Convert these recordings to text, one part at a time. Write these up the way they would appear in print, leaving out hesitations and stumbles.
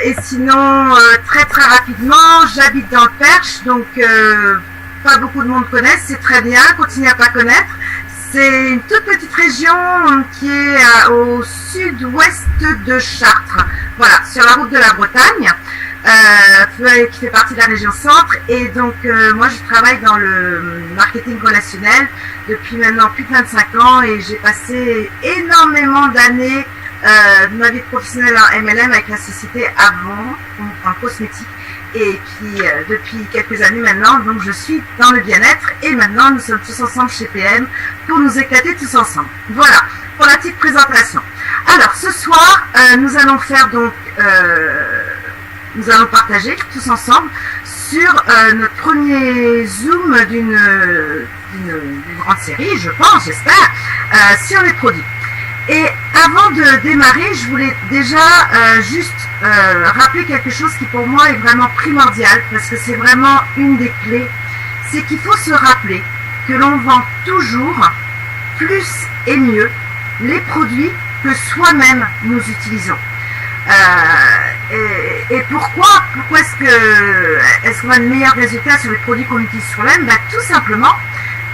Et sinon, très très rapidement, j'habite dans le Perche, donc pas beaucoup de monde connaissent, c'est très bien, continuez à pas connaître. C'est une toute petite région qui est au sud-ouest de Chartres, voilà, sur la route de la Bretagne, qui fait partie de la région centre. Et donc moi je travaille dans le marketing relationnel depuis maintenant plus de 25 ans et j'ai passé énormément d'années de ma vie professionnelle en MLM avec la société Avon, en cosmétique. Et puis depuis quelques années maintenant, donc je suis dans le bien-être et maintenant nous sommes tous ensemble chez PM pour nous éclater tous ensemble. Voilà pour la petite présentation. Alors ce soir, nous allons faire donc, nous allons partager tous ensemble sur notre premier Zoom d'une grande série, je pense, j'espère, sur les produits. Et avant de démarrer, je voulais déjà juste rappeler quelque chose qui pour moi est vraiment primordial, parce que c'est vraiment une des clés, c'est qu'il faut se rappeler que l'on vend toujours plus et mieux les produits que soi-même nous utilisons. Et pourquoi est-ce qu'on a de meilleurs résultats sur les produits qu'on utilise soi-même? Tout simplement,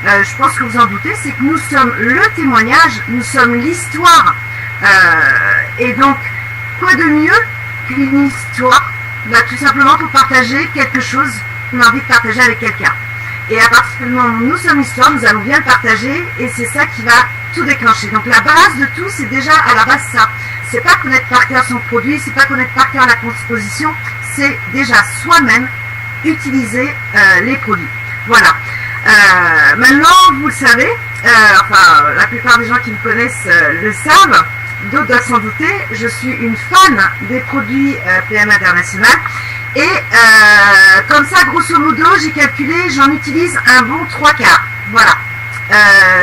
je pense que vous en doutez, c'est que nous sommes le témoignage, nous sommes l'histoire. Et donc, quoi de mieux qu'une histoire? Tout simplement pour partager quelque chose qu'on a envie de partager avec quelqu'un. Et à partir du moment où nous sommes l'histoire, nous allons bien le partager et c'est ça qui va tout déclencher. Donc la base de tout, c'est déjà à la base ça. C'est pas connaître par cœur son produit, c'est pas connaître par cœur la composition, c'est déjà soi-même utiliser les produits. Voilà. Maintenant, vous le savez, enfin, la plupart des gens qui me connaissent le savent, d'autres doivent s'en douter, je suis une fan des produits PM International et comme ça, grosso modo, j'ai calculé, j'en utilise un bon 3/4. Voilà.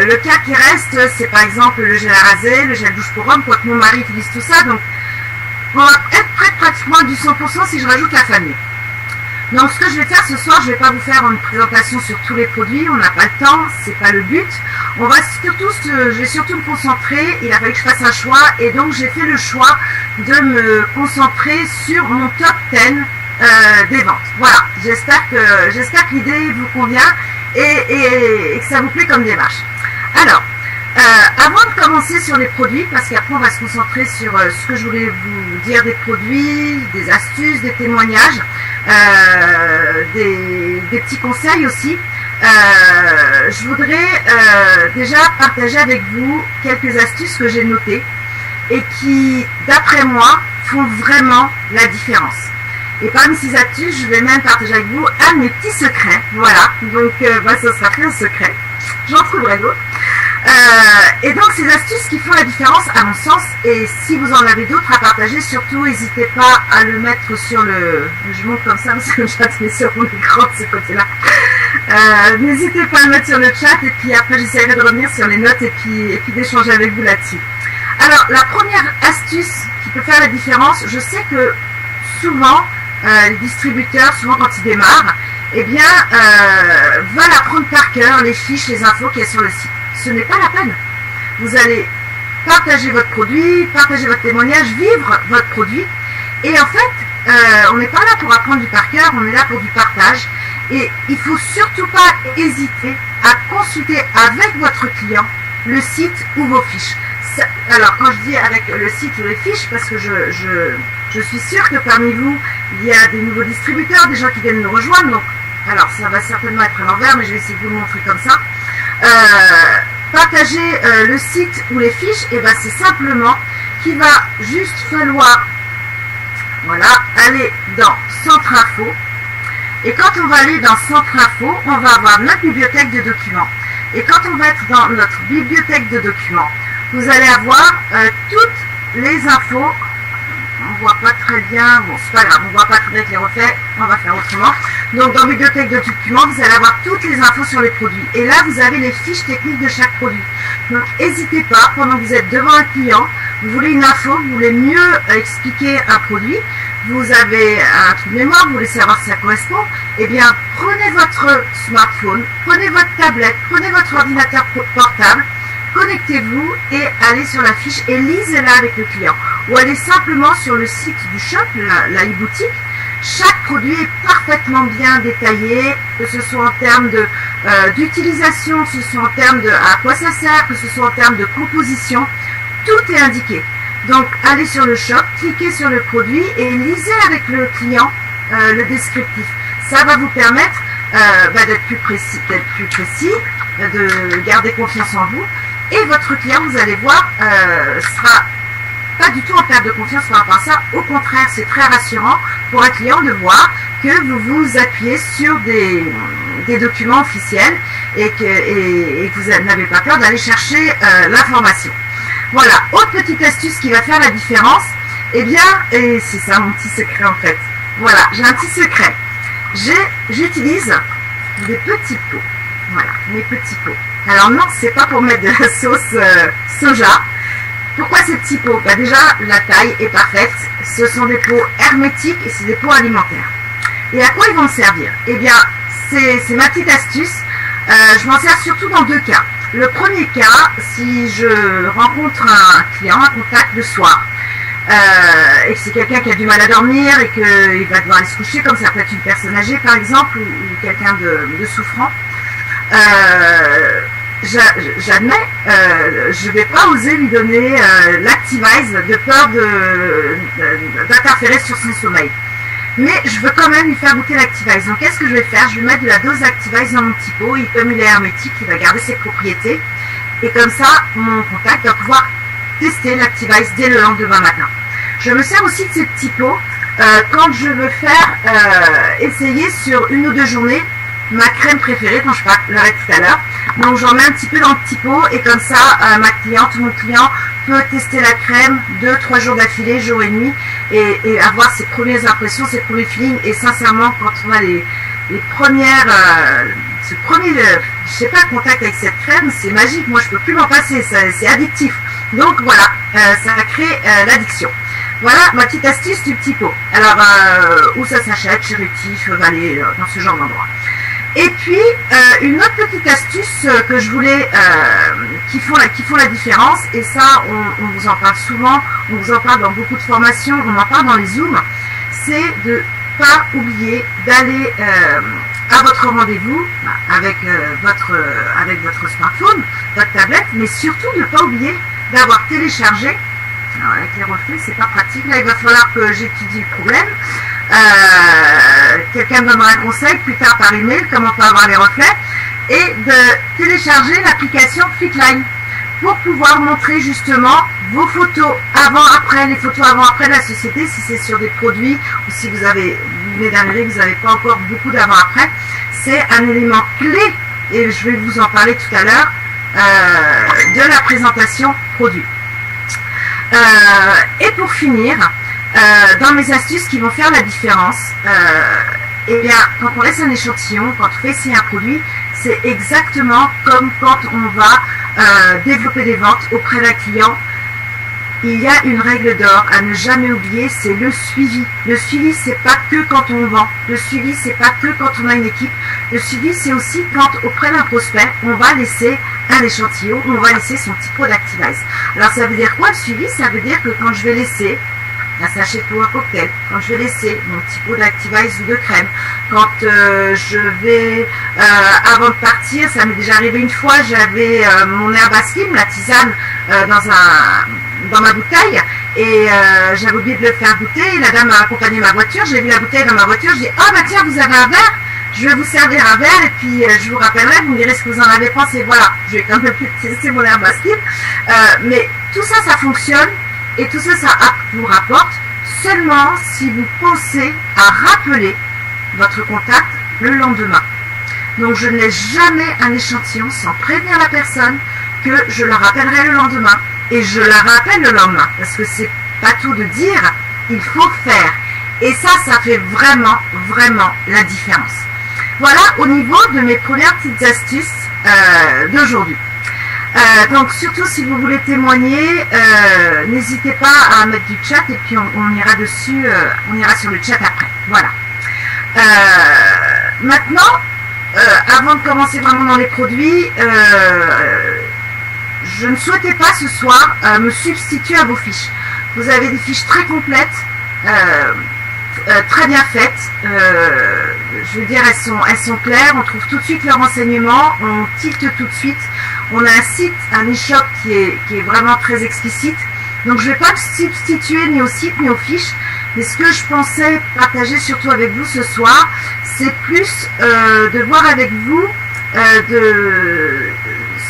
Le quart qui reste, c'est par exemple le gel à raser, le gel douche pour homme, quoique mon mari utilise tout ça, donc on va être près de pratiquement du 100% si je rajoute la famille. Donc ce que je vais faire ce soir, je ne vais pas vous faire une présentation sur tous les produits, on n'a pas le temps, c'est pas le but. On va surtout, je vais surtout me concentrer, il a fallu que je fasse un choix et donc j'ai fait le choix de me concentrer sur mon top 10 des ventes. Voilà, j'espère que l'idée vous convient et que ça vous plaît comme démarche. Alors, avant de commencer sur les produits, parce qu'après on va se concentrer sur ce que je voulais vous dire des produits, des astuces, des témoignages, des petits conseils aussi. Je voudrais déjà partager avec vous quelques astuces que j'ai notées et qui, d'après moi, font vraiment la différence. Et parmi ces astuces, je vais même partager avec vous un de mes petits secrets. Voilà, donc ce sera plus un secret. J'en trouverai d'autres. Et donc ces astuces qui font la différence à mon sens, et si vous en avez d'autres à partager, surtout n'hésitez pas à le mettre sur le... Je monte comme ça parce que le chat est sur mon écran de ce côté-là. N'hésitez pas à le mettre sur le chat et puis après j'essaierai de revenir sur les notes et puis d'échanger avec vous là-dessus. Alors la première astuce qui peut faire la différence, je sais que souvent les distributeurs, souvent quand ils démarrent, eh bien veulent apprendre par cœur les fiches, les infos qu'il y a sur le site. Ce n'est pas la peine. Vous allez partager votre produit, partager votre témoignage, vivre votre produit. Et en fait, on n'est pas là pour apprendre du par cœur, on est là pour du partage. Et il ne faut surtout pas hésiter à consulter avec votre client le site ou vos fiches. Alors, quand je dis avec le site ou les fiches, parce que je suis sûre que parmi vous, il y a des nouveaux distributeurs, des gens qui viennent nous rejoindre. Donc, alors, ça va certainement être à l'envers, mais je vais essayer de vous le montrer comme ça. Partager le site ou les fiches, et ben c'est simplement qu'il va juste falloir aller dans Centre Info. Et quand on va aller dans Centre Info, on va avoir notre bibliothèque de documents. Et quand on va être dans notre bibliothèque de documents, vous allez avoir toutes les infos. On voit pas très bien, bon c'est pas grave, on voit pas très bien que les refaits, on va faire autrement. Donc dans bibliothèque de documents, vous allez avoir toutes les infos sur les produits. Et là, vous avez les fiches techniques de chaque produit. Donc n'hésitez pas, pendant que vous êtes devant un client, vous voulez une info, vous voulez mieux expliquer un produit, vous avez un truc de mémoire, vous voulez savoir si ça correspond, eh bien prenez votre smartphone, prenez votre tablette, prenez votre ordinateur portable, connectez-vous et allez sur la fiche et lisez-la avec le client. ou allez simplement sur le site du shop, la e-boutique. Chaque produit est parfaitement bien détaillé, que ce soit en termes d'utilisation, que ce soit en termes de à quoi ça sert, que ce soit en termes de composition, tout est indiqué. Donc allez sur le shop, cliquez sur le produit et lisez avec le client le descriptif. Ça va vous permettre d'être plus précis, de garder confiance en vous. Et votre client, vous allez voir, sera pas du tout en perte de confiance par rapport à ça. Au contraire, c'est très rassurant pour un client de voir que vous vous appuyez sur des documents officiels et que vous n'avez pas peur d'aller chercher l'information. Voilà, autre petite astuce qui va faire la différence, eh bien, et c'est ça mon petit secret en fait. Voilà, j'ai un petit secret. J'utilise des petits pots. Voilà, mes petits pots. Alors non, c'est pas pour mettre de la sauce soja. Pourquoi ces petits pots? Déjà, la taille est parfaite. Ce sont des pots hermétiques et c'est des pots alimentaires. Et à quoi ils vont me servir? Eh bien, c'est ma petite astuce. Je m'en sers surtout dans deux cas. Le premier cas, si je rencontre un client, un contact le soir, et que c'est quelqu'un qui a du mal à dormir et qu'il va devoir aller se coucher, comme ça peut être une personne âgée par exemple, ou quelqu'un de souffrant, j'admets, je ne vais pas oser lui donner l'Activise de peur d'interférer sur son sommeil. Mais je veux quand même lui faire goûter l'Activise. Donc qu'est-ce que je vais faire? Je vais mettre de la dose d'Activise dans mon petit pot, et comme il est hermétique, il va garder ses propriétés. Et comme ça, mon contact va pouvoir tester l'Activise dès le lendemain matin. Je me sers aussi de ces petits pots quand je veux faire essayer sur une ou deux journées ma crème préférée, dont je parlerai tout à l'heure. Donc j'en mets un petit peu dans le petit pot et comme ça mon client peut tester la crème 2-3 jours d'affilée, jour et nuit, et avoir ses premières impressions, ses premiers feelings. Et sincèrement, quand on a les premières je sais pas, contact avec cette crème, c'est magique. Moi je peux plus m'en passer, c'est addictif. Donc voilà, ça crée l'addiction. Voilà ma petite astuce du petit pot. Alors où ça s'achète? Chez Rétif, Vallée, dans ce genre d'endroit. Et puis une autre petite astuce que je voulais qui font la différence, et ça on vous en parle souvent, on vous en parle dans beaucoup de formations, on en parle dans les zooms, c'est de pas oublier d'aller à votre rendez-vous avec votre smartphone, votre tablette, mais surtout de ne pas oublier d'avoir téléchargé. Alors avec les reflets, c'est pas pratique. Là, il va falloir que j'étudie le problème. Quelqu'un me donnera un conseil plus tard par email, comment on peut avoir les reflets, et de télécharger l'application Fitline pour pouvoir montrer justement vos photos avant-après, les photos avant-après de la société, si c'est sur des produits ou si vous venez d'arriver, vous n'avez pas encore beaucoup d'avant-après. C'est un élément clé, et je vais vous en parler tout à l'heure, de la présentation produit. Et pour finir, dans mes astuces qui vont faire la différence, eh bien, quand on laisse un échantillon, quand on fait essayer un produit, c'est exactement comme quand on va développer des ventes auprès d'un client. Il y a une règle d'or à ne jamais oublier, c'est le suivi. Le suivi, c'est pas que quand on vend. Le suivi, c'est pas que quand on a une équipe. Le suivi, c'est aussi quand auprès d'un prospect, on va laisser un échantillon, on va laisser son petit pot d'Activise. Alors ça veut dire quoi le suivi? Ça veut dire que quand je vais laisser un sachet pour un cocktail, quand je vais laisser mon petit pot d'Activise ou de crème, quand je vais, avant de partir, ça m'est déjà arrivé une fois, j'avais mon herbaskim, la tisane, dans ma bouteille, et j'avais oublié de le faire goûter, et la dame a accompagné ma voiture, j'ai vu la bouteille dans ma voiture, je dis « Ah bah tiens, vous avez un verre, je vais vous servir un verre, et puis je vous rappellerai, vous me direz ce que vous en avez pensé. » Voilà, je vais quand même plus tester mon herbaskim, mais tout ça, ça fonctionne, et tout ça, ça vous rapporte seulement si vous pensez à rappeler votre contact le lendemain. Donc je ne laisse jamais un échantillon sans prévenir la personne que je la rappellerai le lendemain, et je la rappelle le lendemain, parce que c'est pas tout de dire, il faut faire, et ça fait vraiment la différence. Voilà au niveau de mes premières petites astuces d'aujourd'hui. Donc surtout si vous voulez témoigner, n'hésitez pas à mettre du chat, et puis on ira dessus, on ira sur le chat après. Voilà. Maintenant, avant de commencer vraiment dans les produits, je ne souhaitais pas ce soir me substituer à vos fiches. Vous avez des fiches très complètes, très bien faites. Je veux dire, elles sont claires. On trouve tout de suite leurs renseignements. On tilte tout de suite. On a un site, un e-shop qui est vraiment très explicite. Donc je ne vais pas me substituer ni au site ni aux fiches. Mais ce que je pensais partager surtout avec vous ce soir, c'est plus de voir avec vous de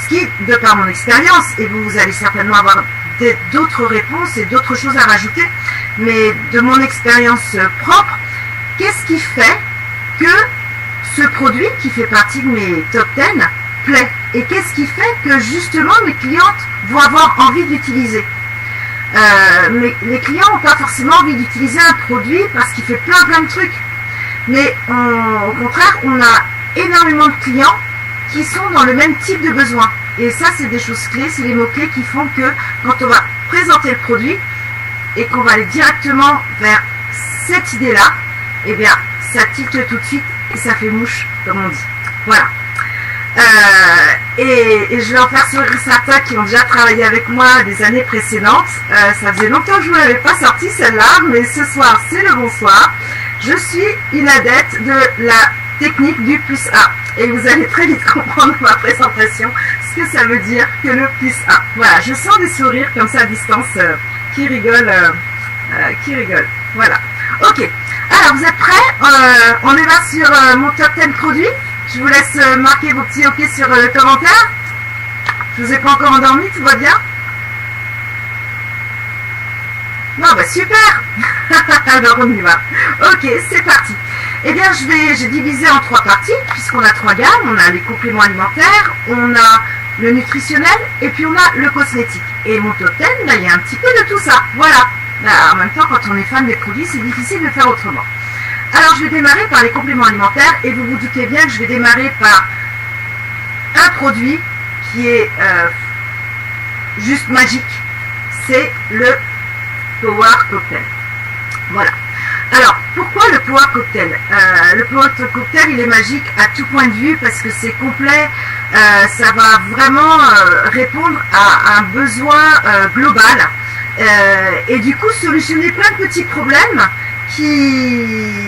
ce qui, de par mon expérience, et vous allez certainement avoir d'autres réponses et d'autres choses à rajouter, mais de mon expérience propre, qu'est-ce qui fait que ce produit qui fait partie de mes top 10 plaît, et qu'est-ce qui fait que justement mes clientes vont avoir envie d'utiliser. Les clients n'ont pas forcément envie d'utiliser un produit parce qu'il fait plein de trucs, mais au contraire, on a énormément de clients qui sont dans le même type de besoin. Et ça, c'est des choses clés, c'est les mots-clés qui font que quand on va présenter le produit et qu'on va aller directement vers cette idée-là, eh bien, ça tilte tout de suite et ça fait mouche, comme on dit. Voilà. Et je vais en faire sourire certains qui ont déjà travaillé avec moi des années précédentes. Ça faisait longtemps que je ne vous l'avais pas sortie celle-là, mais ce soir, c'est le bonsoir. Je suis une adepte de la technique du plus A. Et vous allez très vite comprendre ma présentation, ce que ça veut dire que le plus A. Voilà, je sens des sourires comme ça à distance qui rigolent. Voilà. Ok. Alors, vous êtes prêts? On est là sur mon top 10 produits. Je vous laisse marquer vos petits OK sur le commentaire. Je vous ai pas encore endormi, tout va bien? Non, bah super. Alors on y va. Ok, c'est parti. Eh bien, j'ai divisé en 3 parties, puisqu'on a 3 gammes. On a les compléments alimentaires, on a le nutritionnel, et puis on a le cosmétique. Et mon top 10, bah, il y a un petit peu de tout ça. Voilà. Bah, en même temps, quand on est fan des produits, c'est difficile de faire autrement. Alors, je vais démarrer par les compléments alimentaires, et vous vous doutez bien que je vais démarrer par un produit qui est juste magique. C'est le Power Cocktail. Voilà. Alors, pourquoi le Power Cocktail? Le Power Cocktail, il est magique à tout point de vue parce que c'est complet, ça va vraiment répondre à un besoin global et du coup solutionner plein de petits problèmes qui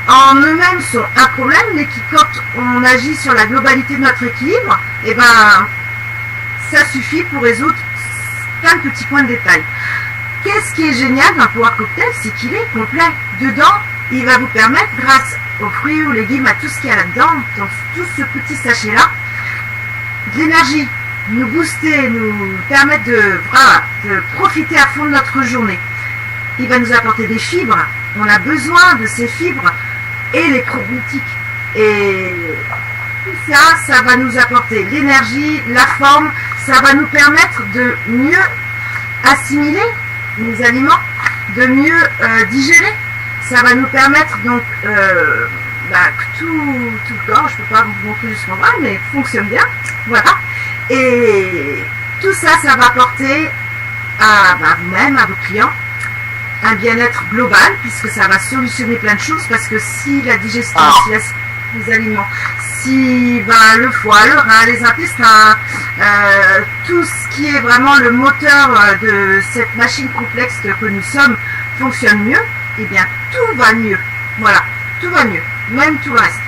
en eux-mêmes sont un problème, mais qui quand on agit sur la globalité de notre équilibre, eh ben, ça suffit pour résoudre plein de petits points de détail. Qu'est-ce qui est génial d'un Power Cocktail, c'est qu'il est complet. Dedans, il va vous permettre, grâce aux fruits, aux légumes, à tout ce qu'il y a là-dedans, dans tout ce petit sachet-là, de l'énergie, nous booster, nous permettre de profiter à fond de notre journée. Il va nous apporter des fibres. On a besoin de ces fibres et les probiotiques. Et tout ça, ça va nous apporter l'énergie, la forme, ça va nous permettre de mieux assimiler les aliments, de mieux digérer. Ça va nous permettre donc que tout le corps, je ne peux pas vous montrer jusqu'en bas, mais fonctionne bien. Voilà. Et tout ça, ça va apporter à vous-même, à vos clients, un bien-être global, puisque ça va solutionner plein de choses, parce que si la digestion, si les aliments, si le foie, le rein, les intestins, tout ce qui est vraiment le moteur de cette machine complexe que nous sommes fonctionne mieux, eh bien tout va mieux. Voilà, tout va mieux, même tout le reste.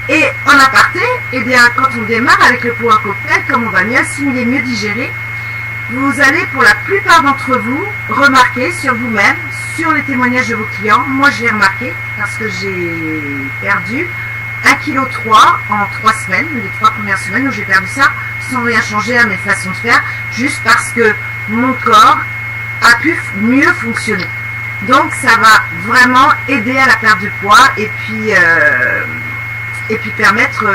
Et en aparté, eh bien quand on démarre avec le Power Cocktail, comme on va mieux assimiler, mieux digérer, vous allez pour la plupart d'entre vous remarquer sur vous-même, sur les témoignages de vos clients, moi je l'ai remarqué parce que j'ai perdu 1,3 kg en 3 semaines, les 3 premières semaines où j'ai perdu ça, sans rien changer à mes façons de faire, juste parce que mon corps a pu mieux fonctionner. Donc ça va vraiment aider à la perte de poids et puis permettre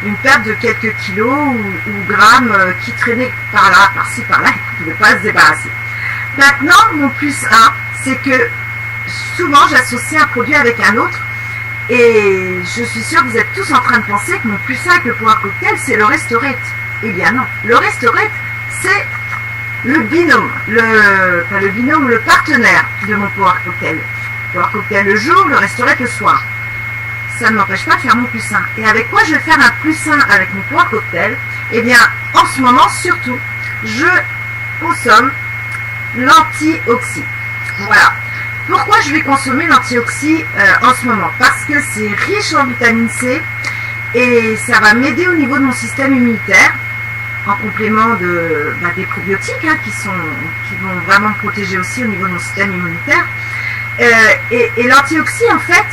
une perte de quelques kilos ou grammes qui traînaient par là, par-ci, par-là, et qui ne pouvaient pas se débarrasser. Maintenant, mon plus 1, c'est que souvent j'associe un produit avec un autre. Et je suis sûre que vous êtes tous en train de penser que mon plus 1 avec le Power Cocktail, c'est le Restorate. Eh bien non, le Restorate, c'est le binôme, le partenaire de mon Power Cocktail. Power Cocktail le jour, le Restorate le soir. Ça ne m'empêche pas de faire mon plus 1. Et avec quoi je vais faire un plus 1 avec mon Power Cocktail? Eh bien, en ce moment, surtout, je consomme l'antioxy. Voilà. Pourquoi je vais consommer l'antioxy en ce moment? Parce que c'est riche en vitamine C et ça va m'aider au niveau de mon système immunitaire, en complément des probiotiques qui vont vraiment me protéger aussi au niveau de mon système immunitaire. Et l'antioxy, en fait,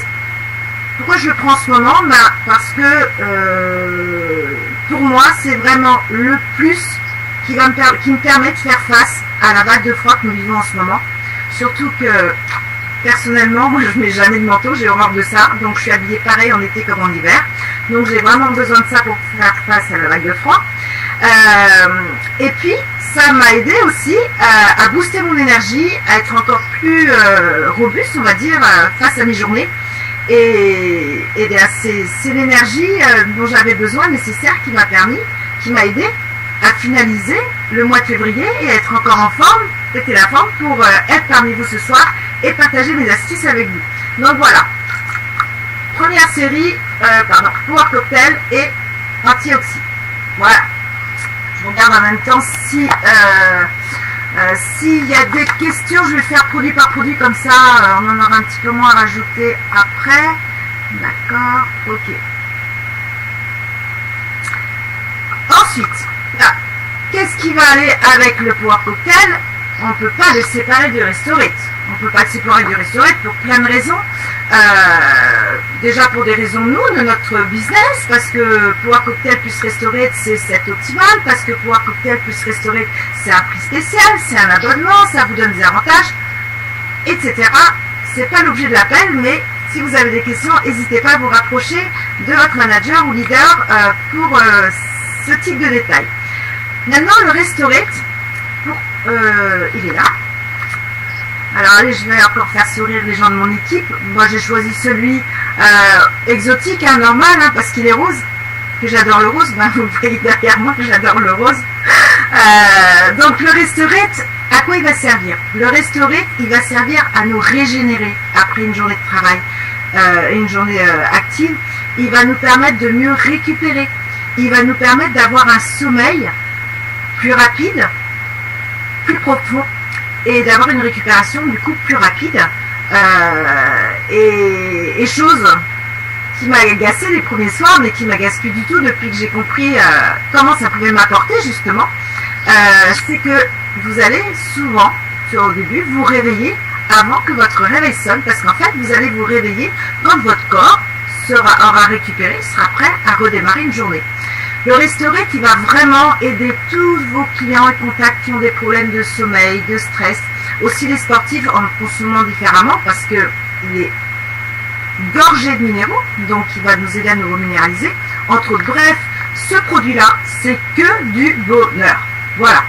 pourquoi je le prends en ce moment? Parce que pour moi, c'est vraiment le plus qui me permet de faire face à la vague de froid que nous vivons en ce moment. Surtout que, personnellement, moi je mets jamais de manteau, j'ai horreur de ça, donc je suis habillée pareil en été comme en hiver. Donc j'ai vraiment besoin de ça pour faire face à la vague de froid. Et puis, ça m'a aidé aussi à booster mon énergie, à être encore plus robuste, on va dire, face à mes journées. Et c'est l'énergie dont j'avais besoin, nécessaire, qui m'a aidé à finaliser le mois de février et à être encore en forme, péter la forme pour être parmi vous ce soir et partager mes astuces avec vous. Donc voilà, première série, Power Cocktail et Antioxy. Voilà. Je regarde en même temps si s'il y a des questions, je vais le faire produit par produit, comme ça on en aura un petit peu moins à rajouter après. D'accord, ok. Ensuite, qu'est-ce qui va aller avec le Power Cocktail? On ne peut pas le séparer du Restorate. On ne peut pas le séparer du Restorate pour plein de raisons. Déjà pour des raisons de notre business, parce que Power Cocktail plus Restorate c'est 7 optimal, parce que Power Cocktail plus Restorate c'est un prix spécial, c'est un abonnement, ça vous donne des avantages, etc. C'est pas l'objet de l'appel, mais si vous avez des questions, n'hésitez pas à vous rapprocher de votre manager ou leader pour ce type de détails. Maintenant, le Restorate, il est là. Alors allez, je vais encore faire sourire les gens de mon équipe. Moi j'ai choisi celui exotique, normal, parce qu'il est rose, que j'adore le rose. Vous voyez derrière moi que j'adore le rose. Donc le Restorate, à quoi il va servir? Le Restorate, il va servir à nous régénérer après une journée de travail, une journée active. Il va nous permettre de mieux récupérer. Il va nous permettre d'avoir un sommeil plus rapide, plus profond, et d'avoir une récupération du coup plus rapide. Et chose qui m'a agacé les premiers soirs, mais qui m'agace plus du tout depuis que j'ai compris comment ça pouvait m'apporter justement, c'est que vous allez souvent, au début, vous réveiller avant que votre réveil sonne, parce qu'en fait vous allez vous réveiller quand votre corps aura récupéré, sera prêt à redémarrer une journée. Le Restorate, qui va vraiment aider tous vos clients et contacts qui ont des problèmes de sommeil, de stress, aussi les sportifs en le consommant différemment, parce que il est gorgé de minéraux, donc il va nous aider à nous reminéraliser. Entre autres, bref, ce produit-là, c'est que du bonheur. Voilà.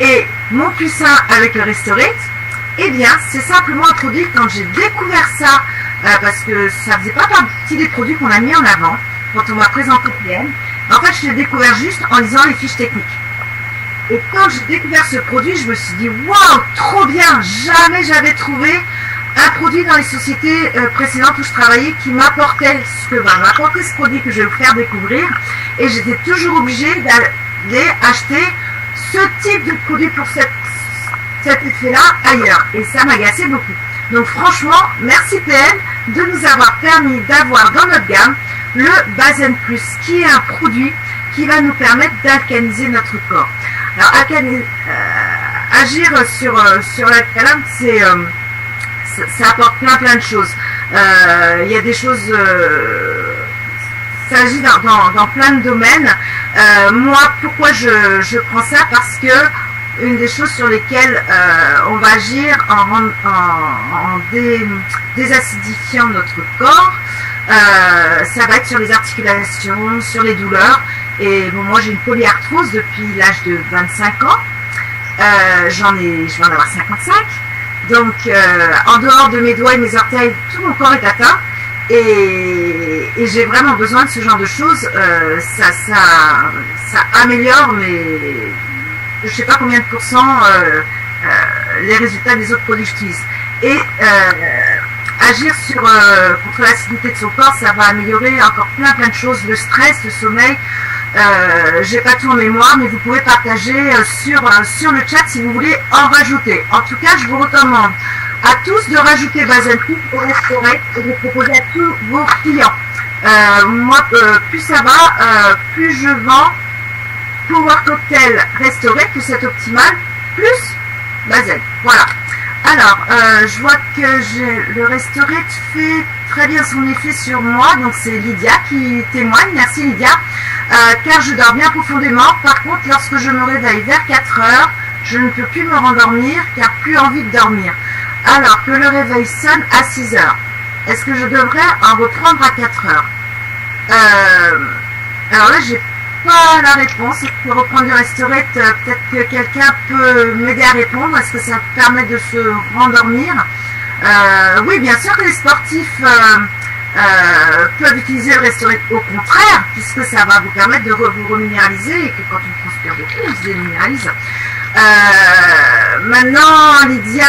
Et mon puissant avec le Restorate, eh bien, c'est simplement un produit, quand j'ai découvert ça, parce que ça faisait pas partie des produits qu'on a mis en avant, quand on m'a présenté PM. En fait, je l'ai découvert juste en lisant les fiches techniques. Et quand j'ai découvert ce produit, je me suis dit, waouh, trop bien! Jamais j'avais trouvé un produit dans les sociétés précédentes où je travaillais qui m'apportait ce que va m'apporter ce produit que je vais vous faire découvrir. Et j'étais toujours obligée d'aller acheter ce type de produit pour cet effet-là ailleurs. Et ça m'agaçait beaucoup. Donc franchement, merci PM de nous avoir permis d'avoir dans notre gamme le Bazen Plus, qui est un produit qui va nous permettre d'alcaliniser notre corps. Alors, agir sur l'alcaline, ça apporte plein de choses. Il y a des choses, ça agit dans plein de domaines. Moi, pourquoi je prends ça? Parce que une des choses sur lesquelles on va agir en désacidifiant notre corps, ça va être sur les articulations, sur les douleurs. Et bon, moi j'ai une polyarthrose depuis l'âge de 25 ans. Je vais en avoir 55. Donc en dehors de mes doigts et mes orteils, tout mon corps est atteint. Et j'ai vraiment besoin de ce genre de choses. Ça améliore je sais pas combien de pourcents les résultats des autres produits que j'utilise. Et agir contre l'acidité de son corps, ça va améliorer encore plein de choses, le stress, le sommeil, J'ai pas tout en mémoire, mais vous pouvez partager sur le chat si vous voulez en rajouter. En tout cas, je vous recommande à tous de rajouter Bazen Plus au restaurant et de proposer à tous vos clients. Moi, plus ça va, plus je vends Power Cocktail restauré, plus c'est optimal, plus Bazen. Voilà. Alors, je vois que le restauré fait très bien son effet sur moi, donc c'est Lydia qui témoigne. Merci Lydia. Car je dors bien profondément. Par contre, lorsque je me réveille vers 4 heures, je ne peux plus me rendormir car plus envie de dormir. Alors que le réveil sonne à 6 heures. Est-ce que je devrais en reprendre à 4 heures? Alors là, j'ai pas la réponse. Pour reprendre le restaurant, peut-être que quelqu'un peut m'aider à répondre. Est-ce que ça permet de se rendormir? Oui, bien sûr que les sportifs peuvent utiliser le restaurant au contraire, puisque ça va vous permettre de vous reminéraliser et que quand on transpire beaucoup, on se déminéralise. Maintenant, Lydia,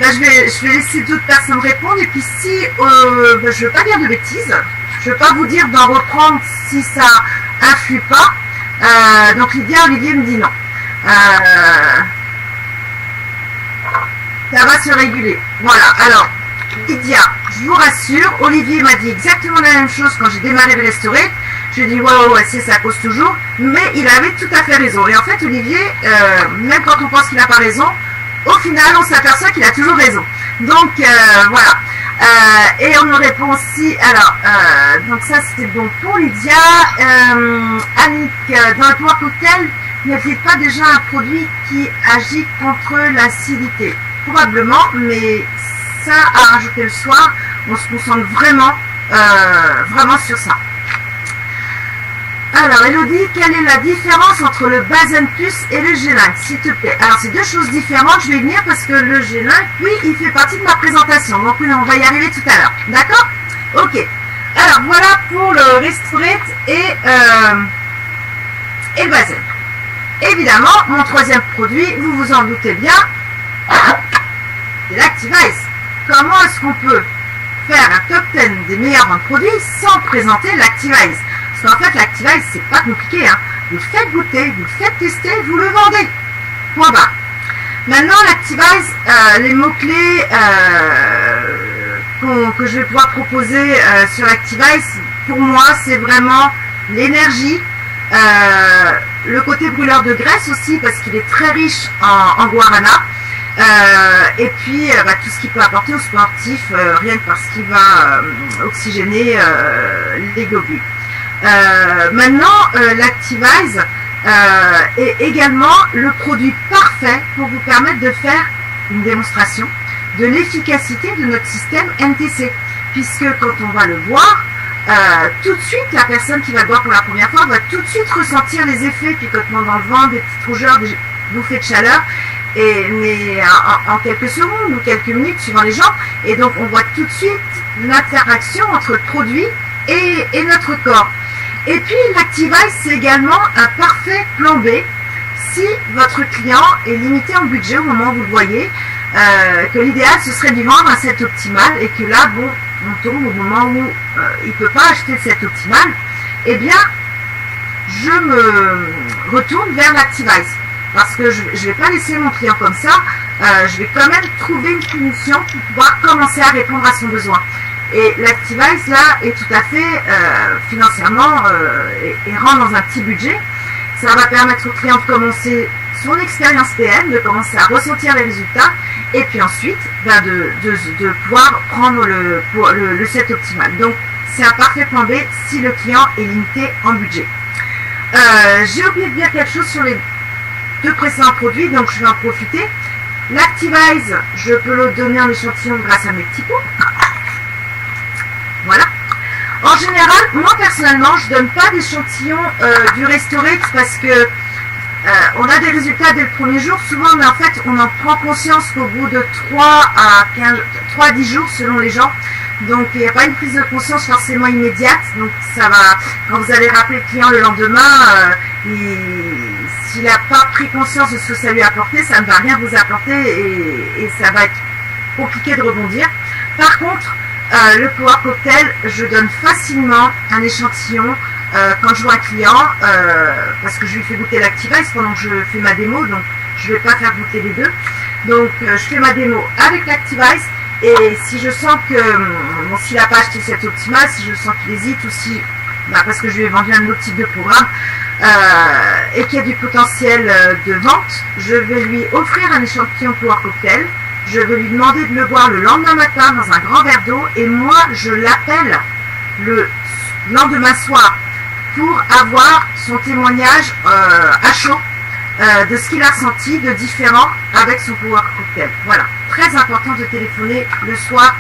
je vais laisser d'autres personnes répondre. Et puis si je ne veux pas dire de bêtises, je ne veux pas vous dire d'en reprendre si ça influe pas. Donc Lydia, Olivier me dit non. Ça va se réguler. Voilà. Alors, Lydia, je vous rassure, Olivier m'a dit exactement la même chose quand j'ai démarré le restaurant. J'ai dit ouais, c'est ça cause toujours, mais il avait tout à fait raison. Et en fait, Olivier, même quand on pense qu'il n'a pas raison, au final, on s'aperçoit qu'il a toujours raison. Donc voilà. Et on me répond aussi. Alors, donc ça c'était bon pour Lydia. Annick, dans le Power Cocktail, n'est-il pas déjà un produit qui agit contre l'acidité? Probablement, mais ça à rajouter le soir, on se concentre vraiment sur ça. Alors Elodie, quelle est la différence entre le Bazen Plus et le G-Line, s'il te plaît? Alors c'est deux choses différentes, je vais y venir parce que le G-Line, oui, il fait partie de ma présentation, donc oui, on va y arriver tout à l'heure, d'accord? Ok, alors voilà pour le Restorate et le Bazen. Évidemment, mon troisième produit, vous vous en doutez bien, c'est l'Activize. Comment est-ce qu'on peut faire un top 10 des meilleurs ventes produits sans présenter l'Activize? Parce qu'en fait, l'Activize, c'est pas compliqué. Hein. Vous le faites goûter, vous le faites tester, vous le vendez. Point barre. Maintenant, l'Activize, les mots-clés que je vais pouvoir proposer sur l'Activize, pour moi, c'est vraiment l'énergie, le côté brûleur de graisse aussi, parce qu'il est très riche en guarana. Et puis tout ce qu'il peut apporter aux sportifs, rien que parce qu'il va oxygéner les globules. Maintenant, l'Activize est également le produit parfait pour vous permettre de faire une démonstration de l'efficacité de notre système NTC, puisque quand on va le boire, tout de suite, la personne qui va le boire pour la première fois va tout de suite ressentir les effets, picotements dans le ventre, des petites rougeurs, des bouffées de chaleur, mais en quelques secondes ou quelques minutes suivant les gens, et donc on voit tout de suite l'interaction entre le produit et notre corps. Et puis l'Activize, c'est également un parfait plan B si votre client est limité en budget au moment où vous le voyez, que l'idéal ce serait de lui vendre un set optimal et que là, bon, on tombe au moment où il ne peut pas acheter le set optimal, eh bien, je me retourne vers l'Activize. Parce que je ne vais pas laisser mon client comme ça, je vais quand même trouver une solution pour pouvoir commencer à répondre à son besoin. Et l'Activize, là, est tout à fait financièrement et rentre dans un petit budget. Ça va permettre au client de commencer son expérience PM, de commencer à ressentir les résultats, et puis ensuite de pouvoir prendre le set optimal. Donc, c'est un parfait plan B si le client est limité en budget. J'ai oublié de dire quelque chose sur les deux précédents produits, donc je vais en profiter. L'Activize, je peux le donner en échantillon grâce à mes petits pots. Voilà. En général, moi personnellement, je ne donne pas d'échantillon du Restorate parce que on a des résultats dès le premier jour souvent, mais en fait, on en prend conscience qu'au bout de 3 à 10 jours selon les gens. Donc, il n'y a pas une prise de conscience forcément immédiate. Donc, ça va, quand vous allez rappeler le client le lendemain, s'il n'a pas pris conscience de ce que ça lui a apporté, ça ne va rien vous apporter et ça va être compliqué de rebondir. Par contre, le Power Cocktail, je donne facilement un échantillon quand je vois un client, parce que je lui fais goûter l'Activize pendant que je fais ma démo, donc je ne vais pas faire goûter les deux. Donc je fais ma démo avec l'Activize, et si je sens que, bon, s'il n'a pas acheté cette optimale, si je sens qu'il hésite, ou si, parce que je lui ai vendu un autre type de programme, et qu'il y a du potentiel de vente, je vais lui offrir un échantillon Power Cocktail. Je vais lui demander de le boire le lendemain matin dans un grand verre d'eau, et moi je l'appelle le lendemain soir pour avoir son témoignage à chaud de ce qu'il a ressenti de différent avec son Power Cocktail. Voilà, très important de téléphoner le soir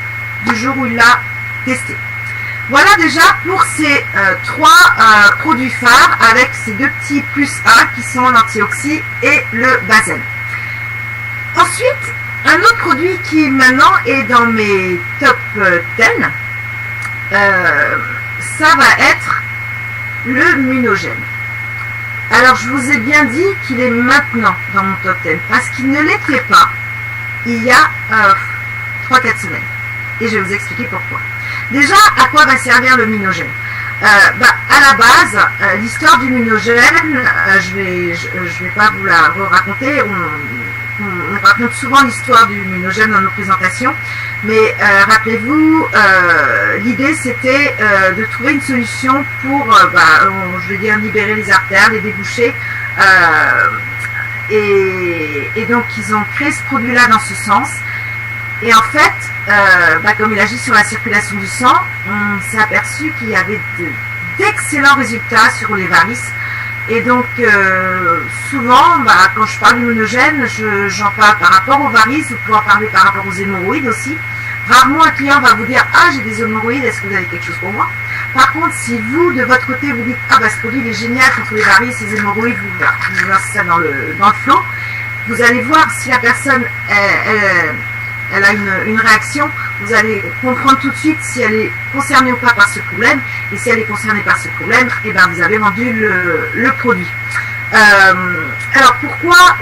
du jour où il l'a testé. Voilà déjà pour ces trois produits phares avec ces deux petits plus 1 qui sont l'antioxy et le basel. Ensuite, un autre produit qui maintenant est dans mes top 10, ça va être le Munogène. Alors je vous ai bien dit qu'il est maintenant dans mon top 10 parce qu'il ne l'était pas il y a 3-4 semaines. Et je vais vous expliquer pourquoi. Déjà, à quoi va servir le Munogène? À la base, l'histoire du Munogène, je vais pas vous la raconter. On raconte souvent l'histoire du Munogène dans nos présentations, mais rappelez-vous, l'idée c'était de trouver une solution pour, je vais dire, libérer les artères, les déboucher, et donc ils ont créé ce produit-là dans ce sens. Et en fait, comme il agit sur la circulation du sang, on s'est aperçu qu'il y avait d'excellents résultats sur les varices. Et donc, souvent, quand je parle du Munogène, j'en parle par rapport aux varices, vous pouvez en parler par rapport aux hémorroïdes aussi. Rarement un client va vous dire « Ah, j'ai des hémorroïdes, est-ce que vous avez quelque chose pour moi ?» Par contre, si vous, de votre côté, vous dites « Ah, ce produit il est génial contre les varices, les hémorroïdes », vous lancez ça dans le flot, vous allez voir si la personne, elle a une réaction, vous allez comprendre tout de suite si elle est concernée ou pas par ce problème, et si elle est concernée par ce problème, et vous avez vendu le produit. Alors pourquoi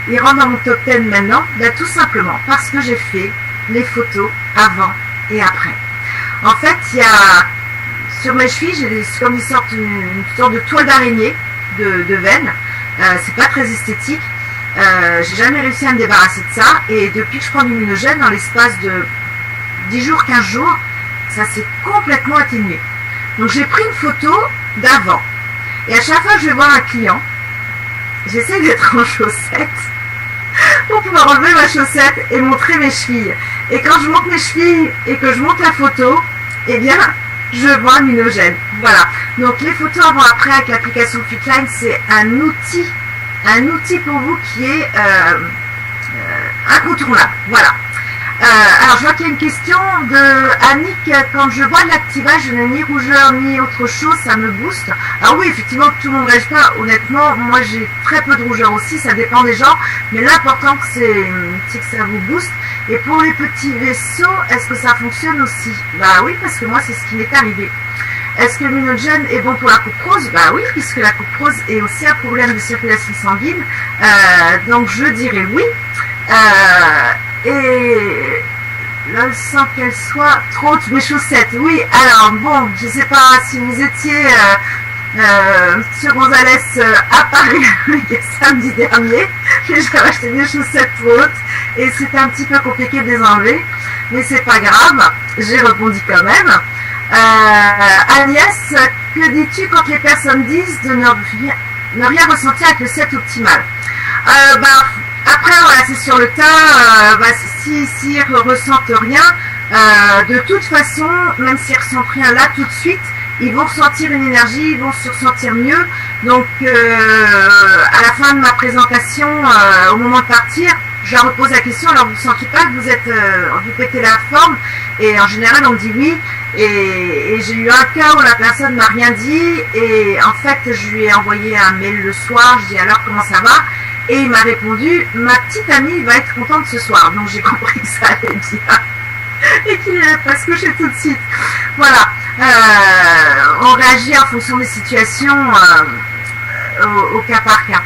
il rentre dans mon top 10 maintenant? Tout simplement parce que j'ai fait les photos avant et après. En fait, il y a sur mes chevilles, j'ai comme une sorte de toile d'araignée de veine. C'est pas très esthétique. J'ai jamais réussi à me débarrasser de ça, et depuis que je prends du Munogène, dans l'espace de 10 jours, 15 jours, ça s'est complètement atténué. Donc j'ai pris une photo d'avant, et à chaque fois que je vais voir un client, j'essaie d'être en chaussettes pour pouvoir enlever ma chaussette et montrer mes chevilles. Et quand je montre mes chevilles et que je montre la photo, eh bien je vois un Munogène. Voilà, donc les photos avant-après avec l'application Fitline, c'est un outil pour vous qui est incontournable. Voilà. Alors je vois qu'il y a une question de Annick. Quand je bois de l'Activize, je n'ai ni rougeur ni autre chose, ça me booste. Alors oui, effectivement, tout le monde ne rêve pas. Honnêtement, moi j'ai très peu de rougeur aussi, ça dépend des gens. Mais l'important c'est que ça vous booste. Et pour les petits vaisseaux, est-ce que ça fonctionne aussi? Oui, parce que moi c'est ce qui m'est arrivé. Est-ce que le Munogène est bon pour la cuprose? Oui, puisque la cuprose est aussi un problème de circulation sanguine. Donc je dirais oui. Et là, sans qu'elle soit trop haute, mes chaussettes. Oui, alors bon, je ne sais pas si vous étiez sur Gonzalez à Paris samedi dernier. J'ai acheté des chaussettes trop hautes et c'était un petit peu compliqué de les enlever. Mais c'est pas grave, j'ai rebondi quand même. Agnès, que dis-tu quand les personnes disent de ne rien ressentir avec le set optimal? Après, voilà, c'est sur le tas. S'ils ne ressentent rien, de toute façon, même s'ils ne ressentent rien là tout de suite, ils vont ressentir une énergie, ils vont se ressentir mieux. Donc, à la fin de ma présentation, au moment de partir, je leur repose la question. Alors, vous ne sentez pas que vous pétez la forme? Et en général, on me dit oui. Et j'ai eu un cas où la personne m'a rien dit. Et en fait, je lui ai envoyé un mail le soir. Je dis alors comment ça va? Et il m'a répondu, ma petite amie va être contente ce soir. Donc j'ai compris que ça allait bien. Et qu'il n'allait pas se coucher tout de suite. Voilà. On réagit en fonction des situations au cas par cas.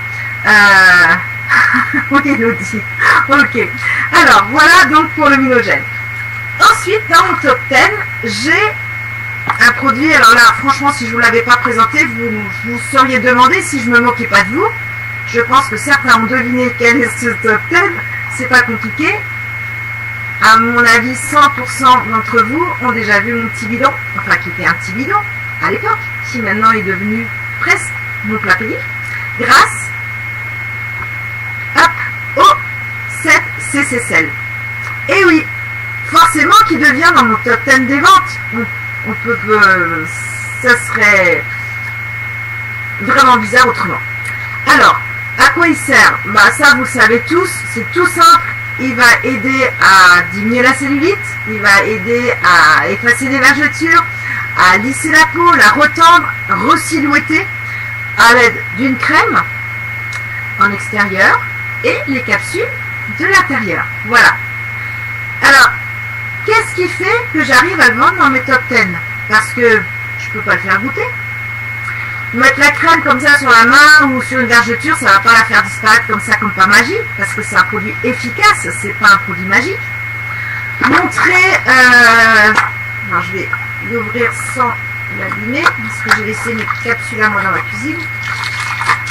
Oui, Elodie. Ok. Alors, voilà donc pour le Munogène. Ensuite, dans mon top 10, j'ai un produit. Alors là, franchement, si je ne vous l'avais pas présenté, vous seriez demandé si je me moquais pas de vous. Je pense que certains ont deviné quel est ce top 10. C'est pas compliqué. À mon avis, 100% d'entre vous ont déjà vu mon petit bidon, enfin qui était un petit bidon à l'époque, qui maintenant est devenu presque mon plat payé, grâce au 7 CCSL. Et oui, forcément qui devient dans mon top 10 des ventes. On peut, ça serait vraiment bizarre autrement. Alors, à quoi il sert? Bah ça vous le savez tous, c'est tout simple. Il va aider à diminuer la cellulite, il va aider à effacer les vergetures, à lisser la peau, la retendre, resilhouetter à l'aide d'une crème en extérieur et les capsules de l'intérieur. Voilà. Alors, qu'est-ce qui fait que j'arrive à le vendre dans mes top 10? Parce que je peux pas le faire goûter. Mettre la crème comme ça sur la main ou sur une vergeture, ça va pas la faire disparaître comme ça, comme pas magique, parce que c'est un produit efficace, c'est pas un produit magique. Montrer, alors je vais l'ouvrir sans l'abîmer, parce que j'ai laissé mes capsules à moi dans la cuisine.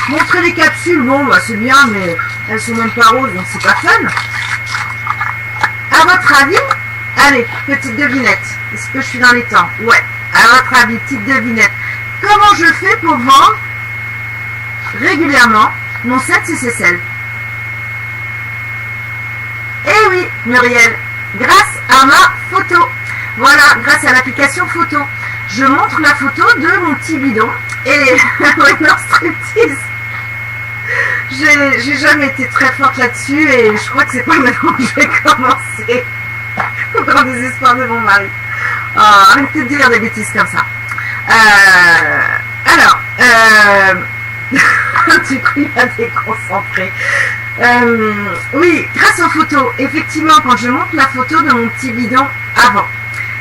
Montrer les capsules, bon bah c'est bien, mais elles sont même pas roses, donc c'est pas fun. À votre avis, allez, petite devinette, est-ce que je suis dans les temps? Ouais, à votre avis, petite devinette. Comment je fais pour vendre régulièrement mon 7 CCSL? Eh oui, Muriel, grâce à ma photo. Voilà, grâce à l'application photo. Je montre la photo de mon petit bidon et non, striptease. J'ai jamais été très forte là-dessus et je crois que c'est pas maintenant que je vais commencer. Au grand désespoir de mon mari. Oh, arrêtez de dire des bêtises comme ça. Du coup il m'a déconcentré. Oui, grâce aux photos, effectivement, quand je montre la photo de mon petit bidon avant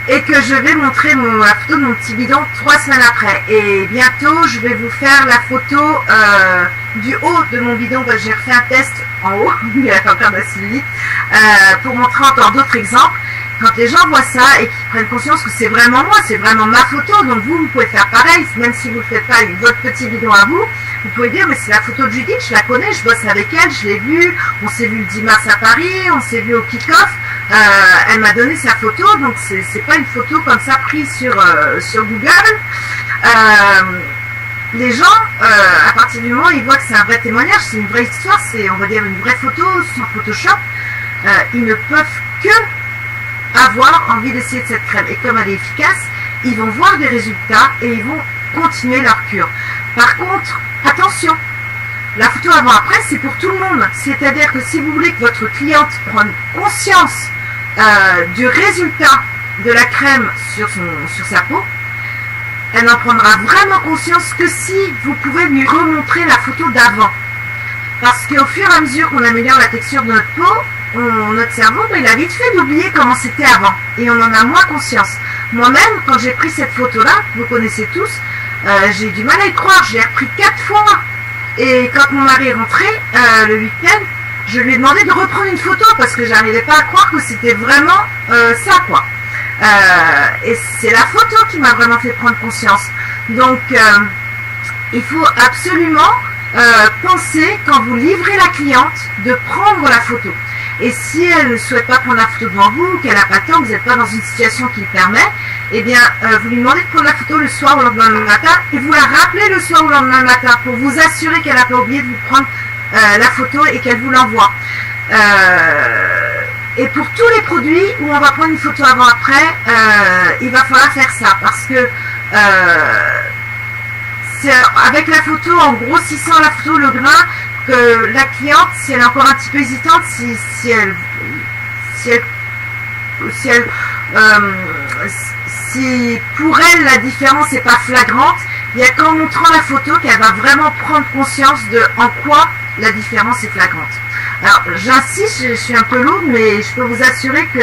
et que je vais montrer la photo de mon petit bidon 3 semaines après, et bientôt je vais vous faire la photo du haut de mon bidon, parce que j'ai refait un test en haut, il y a encore de la cellulite, pour montrer encore d'autres exemples. Quand les gens voient ça et qu'ils prennent conscience que c'est vraiment moi, c'est vraiment ma photo, donc vous pouvez faire pareil, même si vous ne le faites pas avec votre petit bidon à vous, vous pouvez dire mais c'est la photo de Judith, je la connais, je bosse avec elle, je l'ai vue, on s'est vu le 10 mars à Paris, on s'est vu au kick-off, elle m'a donné sa photo, donc c'est pas une photo comme ça prise sur Google. Les gens, à partir du moment où ils voient que c'est un vrai témoignage, c'est une vraie histoire, c'est on va dire une vraie photo sans Photoshop, ils ne peuvent que avoir envie d'essayer de cette crème. Et comme elle est efficace, ils vont voir des résultats et ils vont continuer leur cure. Par contre, attention, la photo avant-après, c'est pour tout le monde. C'est-à-dire que si vous voulez que votre cliente prenne conscience du résultat de la crème sur sa peau, elle n'en prendra vraiment conscience que si vous pouvez lui remontrer la photo d'avant. Parce qu'au fur et à mesure qu'on améliore la texture de notre peau, notre cerveau, il a vite fait d'oublier comment c'était avant. Et on en a moins conscience. Moi-même, quand j'ai pris cette photo-là, vous connaissez tous, j'ai eu du mal à y croire. Je l'ai repris 4 fois. Et quand mon mari est rentré, le week-end, je lui ai demandé de reprendre une photo parce que j'arrivais pas à croire que c'était vraiment ça, quoi. Et c'est la photo qui m'a vraiment fait prendre conscience. Donc, il faut absolument penser, quand vous livrez la cliente, de prendre la photo. Et si elle ne souhaite pas prendre la photo devant vous, qu'elle n'a pas le temps, que vous n'êtes pas dans une situation qui le permet, eh bien, vous lui demandez de prendre la photo le soir ou le lendemain matin, et vous la rappelez le soir ou le lendemain matin pour vous assurer qu'elle n'a pas oublié de vous prendre la photo et qu'elle vous l'envoie. Et pour tous les produits où on va prendre une photo avant-après, il va falloir faire ça, parce que c'est avec la photo, en grossissant la photo, le grain, que la cliente, si elle est encore un petit peu hésitante, si pour elle la différence n'est pas flagrante, il n'y a qu'en montrant la photo qu'elle va vraiment prendre conscience de en quoi la différence est flagrante. Alors j'insiste, je suis un peu lourde, mais je peux vous assurer que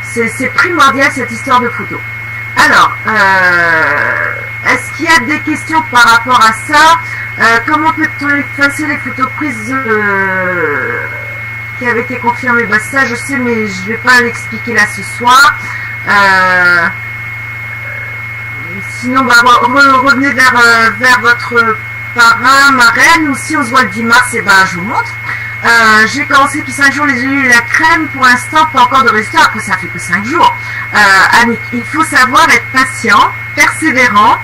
c'est primordial cette histoire de photo. Alors, est-ce qu'il y a des questions par rapport à ça? Comment peut-on effacer les photos prises qui avait été confirmé. Bah, ça, je sais, mais je vais pas l'expliquer là ce soir. Sinon, bah, revenez vers votre parrain, marraine, ou si on se voit le 10 mars, et bah, je vous montre. J'ai commencé depuis 5 jours les huiles et la crème. Pour l'instant, pas encore de résultat. Après, ça fait que 5 jours. Annick, il faut savoir être patient, persévérant.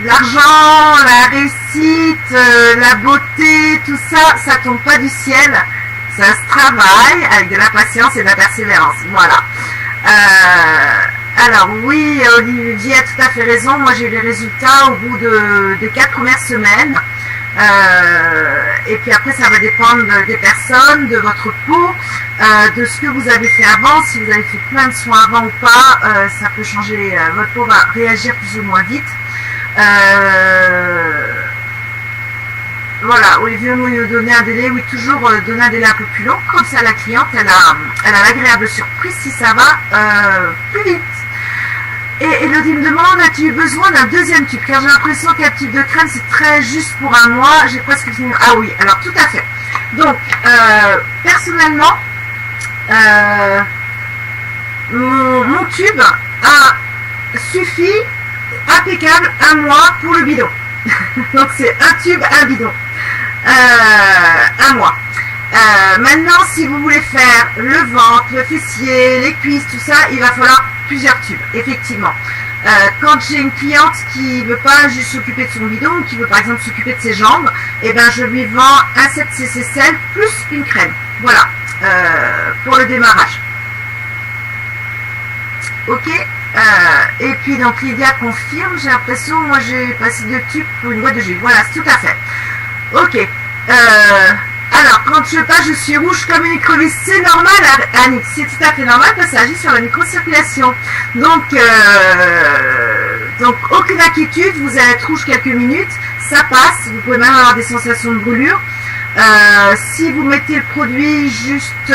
L'argent, la réussite, la beauté, tout ça, ça tombe pas du ciel. Ça se travaille avec de la patience et de la persévérance. Voilà. Alors oui, Olivier a tout à fait raison. Moi, j'ai eu les résultats au bout des 4 premières semaines. Et puis après, ça va dépendre des personnes, de votre peau, de ce que vous avez fait avant. Si vous avez fait plein de soins avant ou pas, ça peut changer. Votre peau va réagir plus ou moins vite. Voilà, Olivier nous donner un délai, oui, toujours donner un délai un peu plus long, comme ça la cliente, elle a l'agréable surprise si ça va plus vite. Et Elodie me demande, as-tu eu besoin d'un deuxième tube? Car j'ai l'impression qu'un tube de crème, c'est très juste pour un mois, j'ai presque fini. Ah oui, alors tout à fait. Donc, personnellement, mon tube a suffi, impeccable, un mois pour le bidon. Donc c'est un tube, un bidon. Un mois. Maintenant, si vous voulez faire le ventre, le fessier, les cuisses, tout ça, il va falloir plusieurs tubes, effectivement. Quand j'ai une cliente qui ne veut pas juste s'occuper de son bidon, qui veut par exemple s'occuper de ses jambes, et ben je lui vends un 7 cc sel plus une crème. Voilà, pour le démarrage. Ok. Et puis donc Lydia confirme, j'ai l'impression, moi j'ai passé 2 tubes pour une boîte de jus. Voilà, c'est tout à fait. Ok. Alors, quand je passe, je suis rouge comme une écrevisse. C'est normal, Annick, c'est tout à fait normal parce que ça agit sur la microcirculation. Donc, aucune inquiétude, vous allez être rouge quelques minutes, ça passe. Vous pouvez même avoir des sensations de brûlure. Si vous mettez le produit juste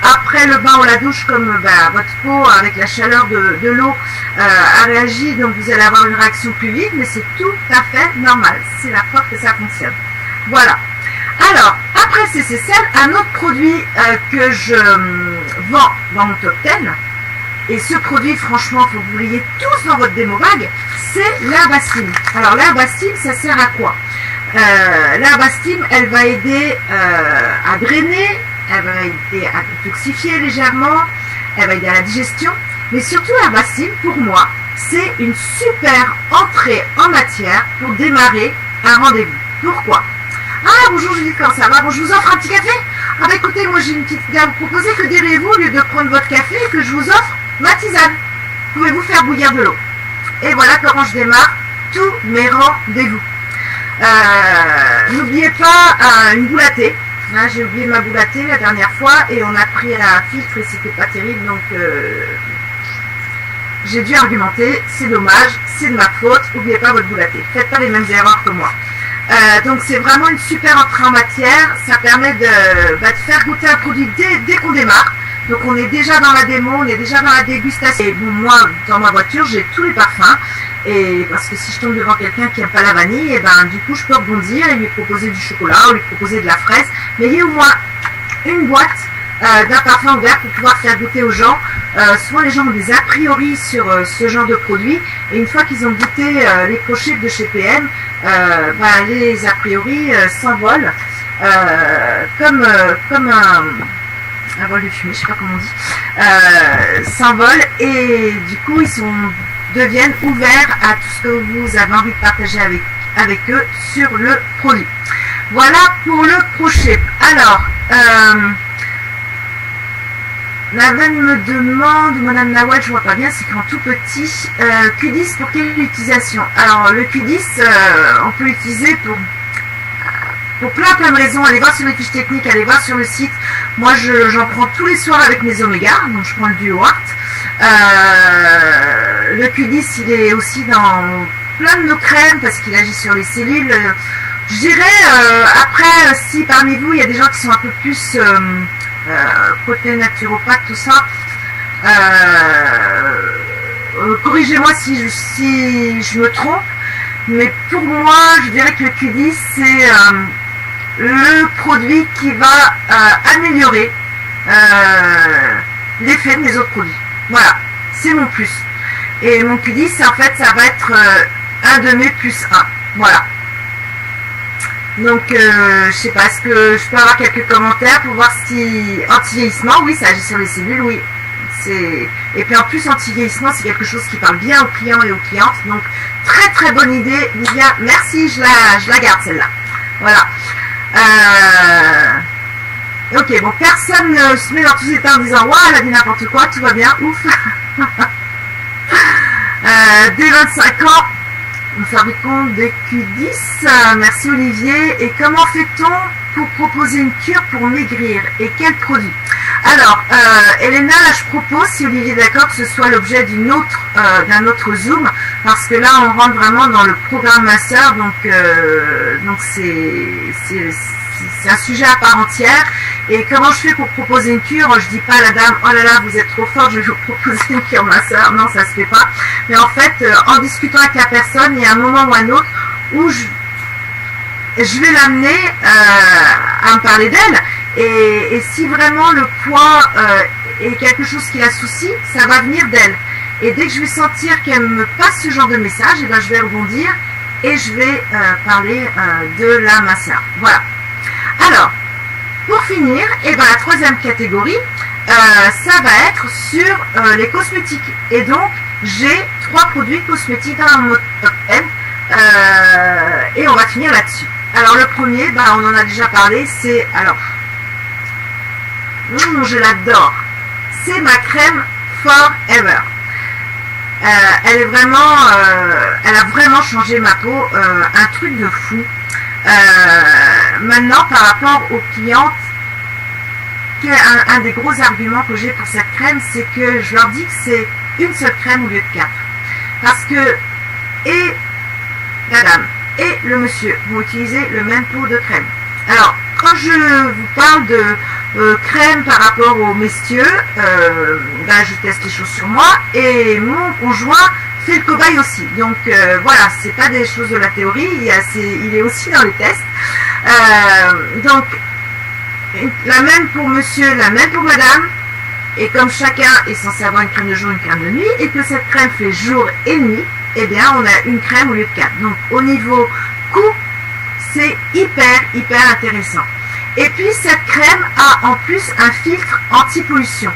après le bain ou la douche, comme votre peau avec la chaleur de l'eau a réagi, donc vous allez avoir une réaction plus vite, mais c'est tout à fait normal. C'est la preuve que ça fonctionne. Voilà. Alors, après CCCL, un autre produit que je vends dans mon top 10, et ce produit, franchement, il faut que vous l'ayez tous dans votre démo-bag, c'est l'herbastime. Alors, l'herbastime, ça sert à quoi? L'herbastime, elle va aider à drainer, elle va aider à détoxifier légèrement, elle va aider à la digestion, mais surtout l'herbastime, pour moi, c'est une super entrée en matière pour démarrer un rendez-vous. Pourquoi? Ah, bonjour Julie, comment ça va? Bon, je vous offre un petit café? Ah bah écoutez, moi j'ai une petite idée à vous proposer. Que diriez-vous, au lieu de prendre votre café, que je vous offre ma tisane? Pouvez-vous faire bouillir de l'eau? Et voilà comment je démarre tous mes rendez-vous. N'oubliez pas une boule à thé. Hein, j'ai oublié ma boule à thé la dernière fois et on a pris un filtre et c'était pas terrible, donc j'ai dû argumenter. C'est dommage, c'est de ma faute. N'oubliez pas votre boule à thé. Faites pas les mêmes erreurs que moi. Donc c'est vraiment une super entrée en matière, ça permet de faire goûter un produit dès qu'on démarre. Donc on est déjà dans la démo, on est déjà dans la dégustation. Et bon, moi, dans ma voiture, j'ai tous les parfums. Et parce que si je tombe devant quelqu'un qui n'aime pas la vanille, et ben du coup je peux rebondir et lui proposer du chocolat ou lui proposer de la fraise. Mais il y a au moins une boîte d'un parfum ouvert pour pouvoir faire goûter aux gens. Souvent les gens ont des a priori sur ce genre de produit. Et une fois qu'ils ont goûté les crochets de chez PM, les a priori s'envolent comme un vol de fumée, je sais pas comment on dit, s'envolent et du coup ils deviennent ouverts à tout ce que vous avez envie de partager avec eux sur le produit. Voilà pour le crochet. Alors, Naven me demande, Madame Nawal, je vois pas bien, c'est quand tout petit, Q10 pour quelle utilisation? Alors le Q10, on peut l'utiliser pour plein de raisons. Allez voir sur les fiches techniques, allez voir sur le site. Moi j'en prends tous les soirs avec mes oméga, donc je prends le Duo Art. Le Q10 il est aussi dans plein de nos crèmes parce qu'il agit sur les cellules. Je dirais après si parmi vous il y a des gens qui sont un peu plus côté naturopathe, tout ça, corrigez-moi si je me trompe, mais pour moi je dirais que le Q10 le produit qui va améliorer l'effet de mes autres produits. Voilà, c'est mon plus. Et mon Q10, en fait, ça va être un de mes plus 1. Voilà. Donc, je sais pas, est-ce que je peux avoir quelques commentaires pour voir si anti-vieillissement, oui, ça agit sur les cellules, oui. Et puis en plus, anti-vieillissement, c'est quelque chose qui parle bien aux clients et aux clientes. Donc, très très bonne idée, Livia. Merci, je la garde celle-là. Voilà. Ok, bon, personne ne se met dans tous les états en disant « Waouh, elle a dit n'importe quoi, tout va bien, ouf !» Dès 25 ans, nous fabriquons des Q10. Merci Olivier. Et comment fait-on pour proposer une cure pour maigrir? Et quel produit? Alors, Elena, là, je propose, si Olivier est d'accord, que ce soit l'objet d'un autre Zoom, parce que là, on rentre vraiment dans le programme masseur, donc c'est un sujet à part entière. Et comment je fais pour proposer une cure? Je dis pas à la dame, oh là là, vous êtes trop forte, je vais vous proposer une cure masseur. Non, ça se fait pas. Mais en fait, en discutant avec la personne, il y a un moment ou un autre où je vais l'amener à me parler d'elle. Et si vraiment le poids est quelque chose qui la soucie, ça va venir d'elle. Et dès que je vais sentir qu'elle me passe ce genre de message, et ben je vais rebondir et je vais parler de la masseur. Voilà. Alors, pour finir, et ben la troisième catégorie, ça va être sur les cosmétiques. Et donc, j'ai 3 produits cosmétiques dans mon top 10 et on va finir là-dessus. Alors, le premier, ben, on en a déjà parlé, c'est... Alors, je l'adore. C'est ma crème Forever. Elle est vraiment, elle a vraiment changé ma peau, un truc de fou. Maintenant, par rapport aux clientes, un des gros arguments que j'ai pour cette crème, c'est que je leur dis que c'est une seule crème au lieu de 4. Parce que et la dame et le monsieur vont utiliser le même pot de crème. Alors, quand je vous parle de crème par rapport aux messieurs, ben, je teste les choses sur moi et mon conjoint fait le cobaye aussi. Donc voilà, c'est pas des choses de la théorie, il est aussi dans les tests. Donc la même pour monsieur, la même pour madame, et comme chacun est censé avoir une crème de jour, une crème de nuit, et que cette crème fait jour et nuit, eh bien on a une crème au lieu de 4. Donc au niveau coût, c'est hyper intéressant. Et puis cette crème a en plus un filtre anti-pollution.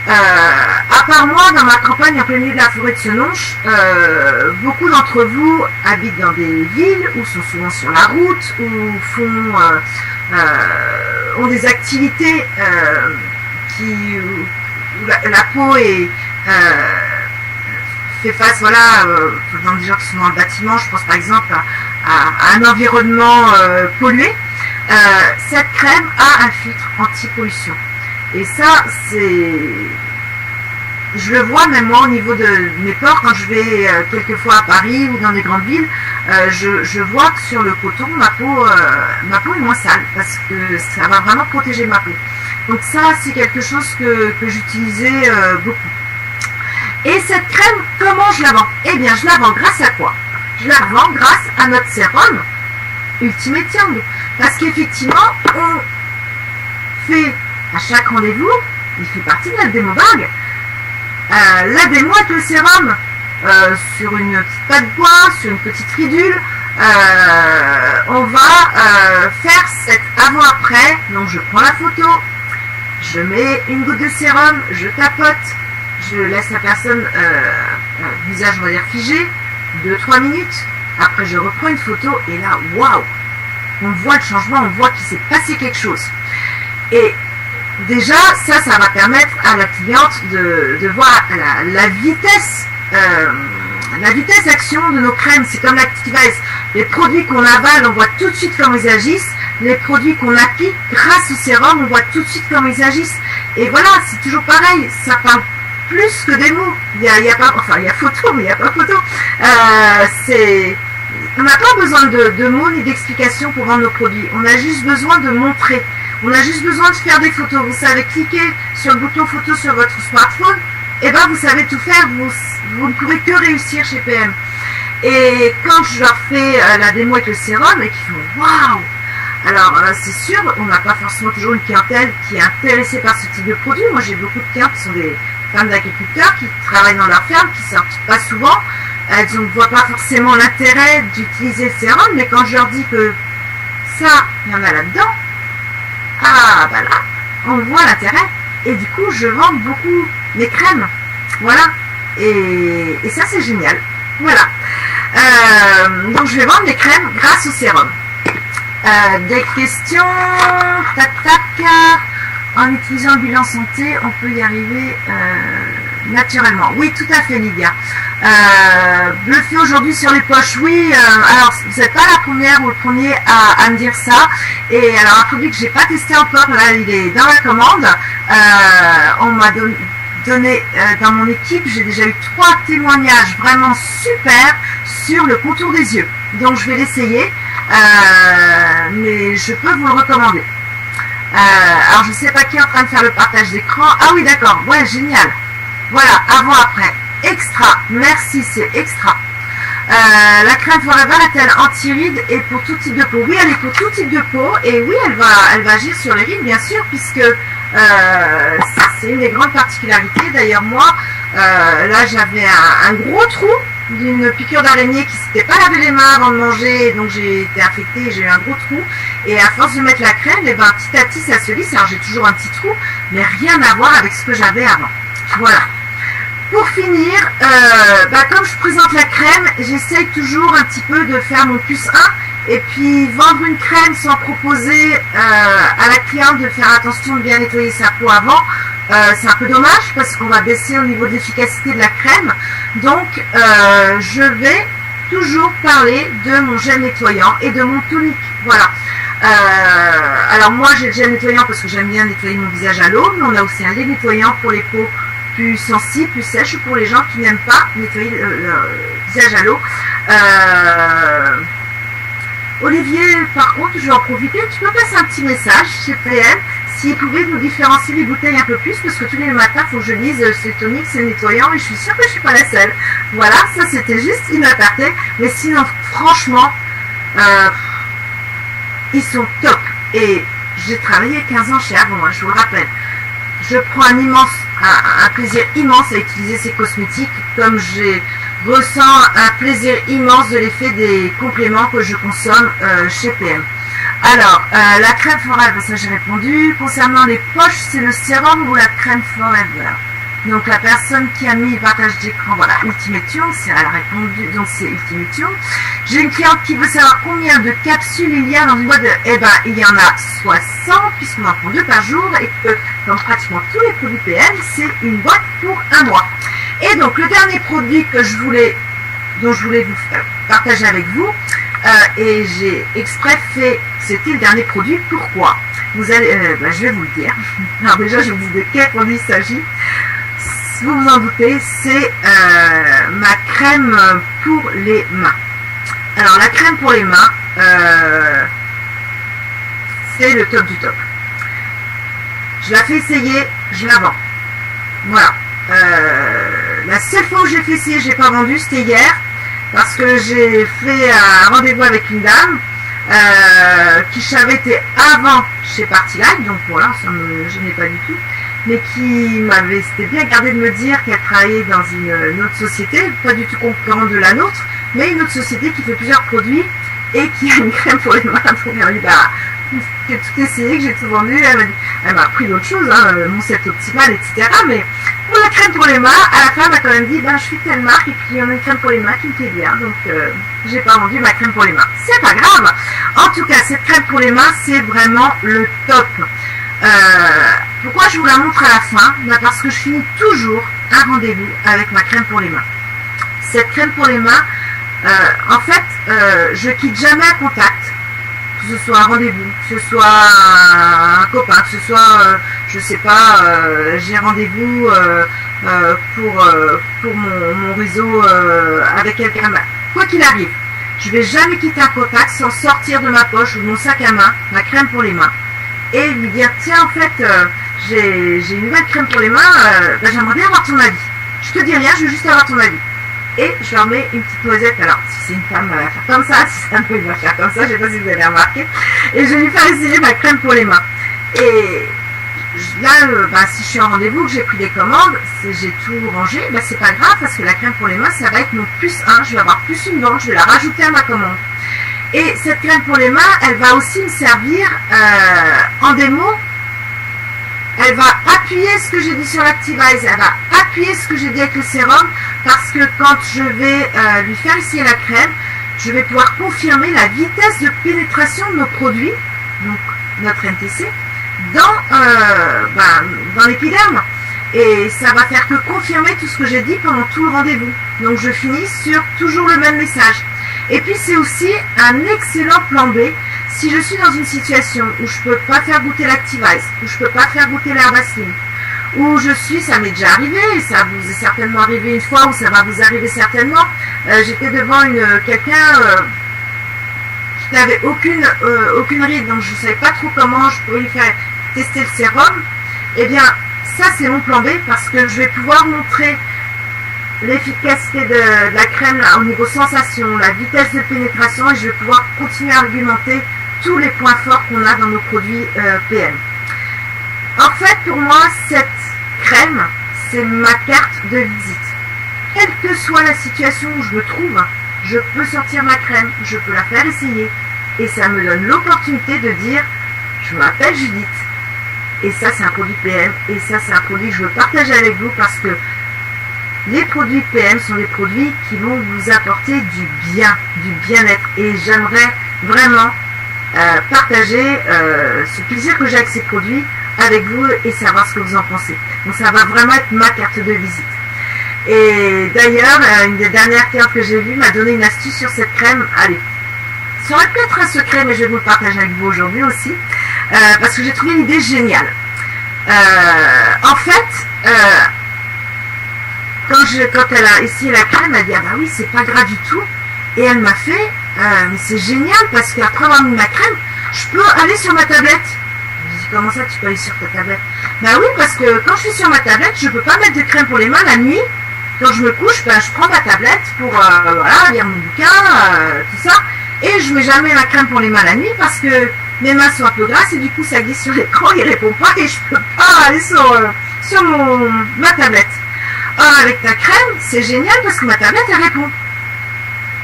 À part moi, dans ma campagne en plein milieu de la forêt de Senonches, beaucoup d'entre vous habitent dans des villes ou sont souvent sur la route ou ont des activités où la peau est fait face, voilà, dans des gens qui sont dans le bâtiment, je pense par exemple à un environnement pollué. Cette crème a un filtre anti-pollution. Et ça, je le vois même moi au niveau de mes pores, quand je vais quelquefois à Paris ou dans des grandes villes, je vois que sur le coton, ma peau est moins sale, parce que ça va vraiment protéger ma peau. Donc ça, c'est quelque chose que j'utilisais beaucoup. Et cette crème, comment je la vends? Eh bien, je la vends grâce à quoi? Je la vends grâce à notre sérum Ultimate Young. Parce qu'effectivement, on fait à chaque rendez-vous, il fait partie de la démo bague, la démo avec le sérum sur une petite patte de bois, sur une petite ridule. On va faire cet avant-après. Donc je prends la photo, je mets une goutte de sérum, je tapote, je laisse la personne visage, on va dire, figé, 2-3 minutes. Après je reprends une photo et là, waouh, on voit le changement, on voit qu'il s'est passé quelque chose. Et déjà, ça va permettre à la cliente de voir la vitesse d'action de nos crèmes. C'est comme l'Activise. Les produits qu'on avale, on voit tout de suite comment ils agissent. Les produits qu'on applique grâce au sérum, on voit tout de suite comment ils agissent. Et voilà, c'est toujours pareil. Ça parle plus que des mots. Il y a photo, mais il n'y a pas photo. On n'a pas besoin de mots ni d'explications pour vendre nos produits. On a juste besoin de montrer. On a juste besoin de faire des photos. Vous savez cliquer sur le bouton photo sur votre smartphone, et ben vous savez tout faire. Vous ne pouvez que réussir chez PM. Et quand je leur fais la démo avec le sérum et qu'ils font waouh, Alors, c'est sûr, on n'a pas forcément toujours une clientèle qui est intéressée par ce type de produit. Moi, j'ai beaucoup de clients qui sont des femmes d'agriculteurs qui travaillent dans leur ferme, qui sortent pas souvent. Elles ne voient pas forcément l'intérêt d'utiliser le sérum, mais quand je leur dis que ça, il y en a là-dedans, ah, bah là, on voit l'intérêt. Et du coup, je vends beaucoup mes crèmes. Voilà. Et ça, c'est génial. Voilà. Donc, je vais vendre mes crèmes grâce au sérum. Des questions. Tac, tac. En utilisant le bilan santé, on peut y arriver naturellement. Oui, tout à fait, Lydia. Le fait aujourd'hui sur les poches, oui. Alors, vous n'êtes pas la première ou le premier à me dire ça. Et alors, un produit que j'ai pas testé encore, là, il est dans la commande. On m'a donné dans mon équipe, j'ai déjà eu 3 témoignages vraiment super sur le contour des yeux. Donc, je vais l'essayer, mais je peux vous le recommander. Alors, je sais pas qui est en train de faire le partage d'écran. Ah oui, d'accord. Ouais, génial. Voilà, avant-après. Extra. Merci, c'est extra. La crème Forever est-elle anti-rides et pour tout type de peau? Oui, elle est pour tout type de peau. Et oui, elle va agir sur les rides, bien sûr, puisque c'est une des grandes particularités. D'ailleurs, moi, là, j'avais un gros trou d'une piqûre d'araignée qui s'était pas lavé les mains avant de manger, donc j'ai été infectée, j'ai eu un gros trou, et à force de mettre la crème, et ben petit à petit ça se lisse. Alors j'ai toujours un petit trou, mais rien à voir avec ce que j'avais avant. Voilà. Pour finir, comme je présente la crème, j'essaye toujours un petit peu de faire mon plus 1, et puis vendre une crème sans proposer à la cliente de faire attention de bien nettoyer sa peau avant. C'est un peu dommage parce qu'on va baisser au niveau de l'efficacité de la crème. Donc, je vais toujours parler de mon gel nettoyant et de mon tonique. Voilà. Alors moi, j'ai le gel nettoyant parce que j'aime bien nettoyer mon visage à l'eau, mais on a aussi un lait nettoyant pour les peaux plus sensibles, plus sèches, ou pour les gens qui n'aiment pas nettoyer le visage à l'eau. Olivier, par contre, je vais en profiter. Tu peux passer un petit message chez PM s'il pouvait nous différencier les bouteilles un peu plus, parce que tous les matins, il faut que je lise c'est tonique, c'est nettoyant, et je suis sûre que je ne suis pas la seule. Voilà, ça c'était juste une aparté, mais sinon, franchement, ils sont top. Et j'ai travaillé 15 ans chez Avon, je vous le rappelle. Je prends un plaisir immense à utiliser ces cosmétiques, comme je ressens un plaisir immense de l'effet des compléments que je consomme chez PM. Alors, la crème Forever, ça j'ai répondu. Concernant les poches, c'est le sérum ou la crème Forever? Donc la personne qui a mis le partage d'écran, voilà, Ultimation, elle a répondu, donc c'est Ultimation. J'ai une cliente qui veut savoir combien de capsules il y a dans une boîte de... Eh ben, il y en a 60, puisqu'on en prend 2 par jour, et que, comme pratiquement tous les produits PM, c'est une boîte pour 1 mois. Et donc, le dernier produit dont je voulais vous partager avec vous, et j'ai exprès fait, c'était le dernier produit, pourquoi? Vous allez, je vais vous le dire. Alors déjà, je vous dis de quel produit il s'agit. Si vous vous en doutez, c'est ma crème pour les mains. Alors la crème pour les mains, c'est le top du top. Je la fais essayer, je la vends. Voilà. La seule fois où j'ai fait essayer, j'ai pas vendu, c'était hier, parce que j'ai fait un rendez-vous avec une dame qui je savais était avant chez Party Life, donc voilà, ça me gênait pas du tout, mais qui s'était bien gardé de me dire qu'elle travaillait dans une autre société, pas du tout concurrente de la nôtre, mais une autre société qui fait plusieurs produits et qui a une crème pour les mains. Donc elle m'a dit, j'ai tout essayé, que j'ai tout vendu. Elle m'a appris d'autres choses, mon set optimal, etc. Mais pour la crème pour les mains, à la fin, elle m'a quand même dit, je suis telle marque et puis il y en a une crème pour les mains qui me plaît bien. Donc j'ai pas vendu ma crème pour les mains. C'est pas grave. En tout cas, cette crème pour les mains, c'est vraiment le top. Pourquoi je vous la montre à la fin? Parce que je finis toujours un rendez-vous avec ma crème pour les mains. Cette crème pour les mains, en fait, je quitte jamais un contact, que ce soit un rendez-vous, que ce soit un copain, que ce soit, je sais pas, j'ai rendez-vous pour mon réseau avec quelqu'un. Quoi qu'il arrive, je vais jamais quitter un contact sans sortir de ma poche ou de mon sac à main ma crème pour les mains et lui dire, tiens, en fait, j'ai une nouvelle crème pour les mains, j'aimerais bien avoir ton avis. Je te dis rien, je veux juste avoir ton avis. et je leur mets une petite noisette. Alors, si c'est une femme, elle va faire comme ça, si c'est un peu, il va faire comme ça, je ne sais pas si vous avez remarqué. Et je vais lui faire essayer ma crème pour les mains. Et là, si je suis en rendez-vous, que j'ai pris des commandes, j'ai tout rangé, c'est pas grave, parce que la crème pour les mains, ça va être mon plus 1, je vais avoir plus une dent, je vais la rajouter à ma commande. Et cette crème pour les mains, elle va aussi me servir en démo. Elle va appuyer ce que j'ai dit sur l'Activise, elle va appuyer ce que j'ai dit avec le sérum, parce que quand je vais lui faire essayer la crème, je vais pouvoir confirmer la vitesse de pénétration de nos produits, donc notre NTC, dans l'épiderme. Et ça va faire que confirmer tout ce que j'ai dit pendant tout le rendez-vous. Donc je finis sur toujours le même message. Et puis c'est aussi un excellent plan B si je suis dans une situation où je ne peux pas faire goûter l'Activise, où je ne peux pas faire goûter l'Herbasline, où je suis, ça m'est déjà arrivé, et ça vous est certainement arrivé une fois, ou ça va vous arriver certainement, j'étais devant quelqu'un qui n'avait aucune ride, donc je ne savais pas trop comment je pourrais lui faire tester le sérum. Eh bien, ça c'est mon plan B, parce que je vais pouvoir montrer l'efficacité de la crème là, au niveau sensation, la vitesse de pénétration, et je vais pouvoir continuer à argumenter tous les points forts qu'on a dans nos produits PM. En fait, pour moi, cette crème, c'est ma carte de visite. Quelle que soit la situation où je me trouve, je peux sortir ma crème, je peux la faire essayer, et ça me donne l'opportunité de dire « je m'appelle Judith ». Et ça, c'est un produit PM, et ça, c'est un produit que je veux partager avec vous, parce que les produits PM sont des produits qui vont vous apporter du bien-être. Et j'aimerais vraiment partager ce plaisir que j'ai avec ces produits avec vous et savoir ce que vous en pensez. Donc ça va vraiment être ma carte de visite. Et d'ailleurs, une des dernières cartes que j'ai vues m'a donné une astuce sur cette crème. Allez, ça aurait pu être un secret, mais je vais vous le partager avec vous aujourd'hui aussi, parce que j'ai trouvé une idée géniale. En fait, quand elle a essayé la crème, elle dit « ah bah oui, c'est pas gras du tout ». Et elle m'a fait mais c'est génial, parce qu'après avoir mis ma crème, je peux aller sur ma tablette. Je me dis « comment ça tu peux aller sur ta tablette ?» Bah oui, parce que quand je suis sur ma tablette, je peux pas mettre de crème pour les mains la nuit. Quand je me couche, je prends ma tablette pour lire mon bouquin, tout ça. Et je mets jamais ma crème pour les mains la nuit, parce que mes mains sont un peu grasses et du coup ça glisse sur l'écran, il répond pas et je peux pas aller sur ma tablette. Or, avec ta crème, c'est génial parce que ma tablette, elle répond.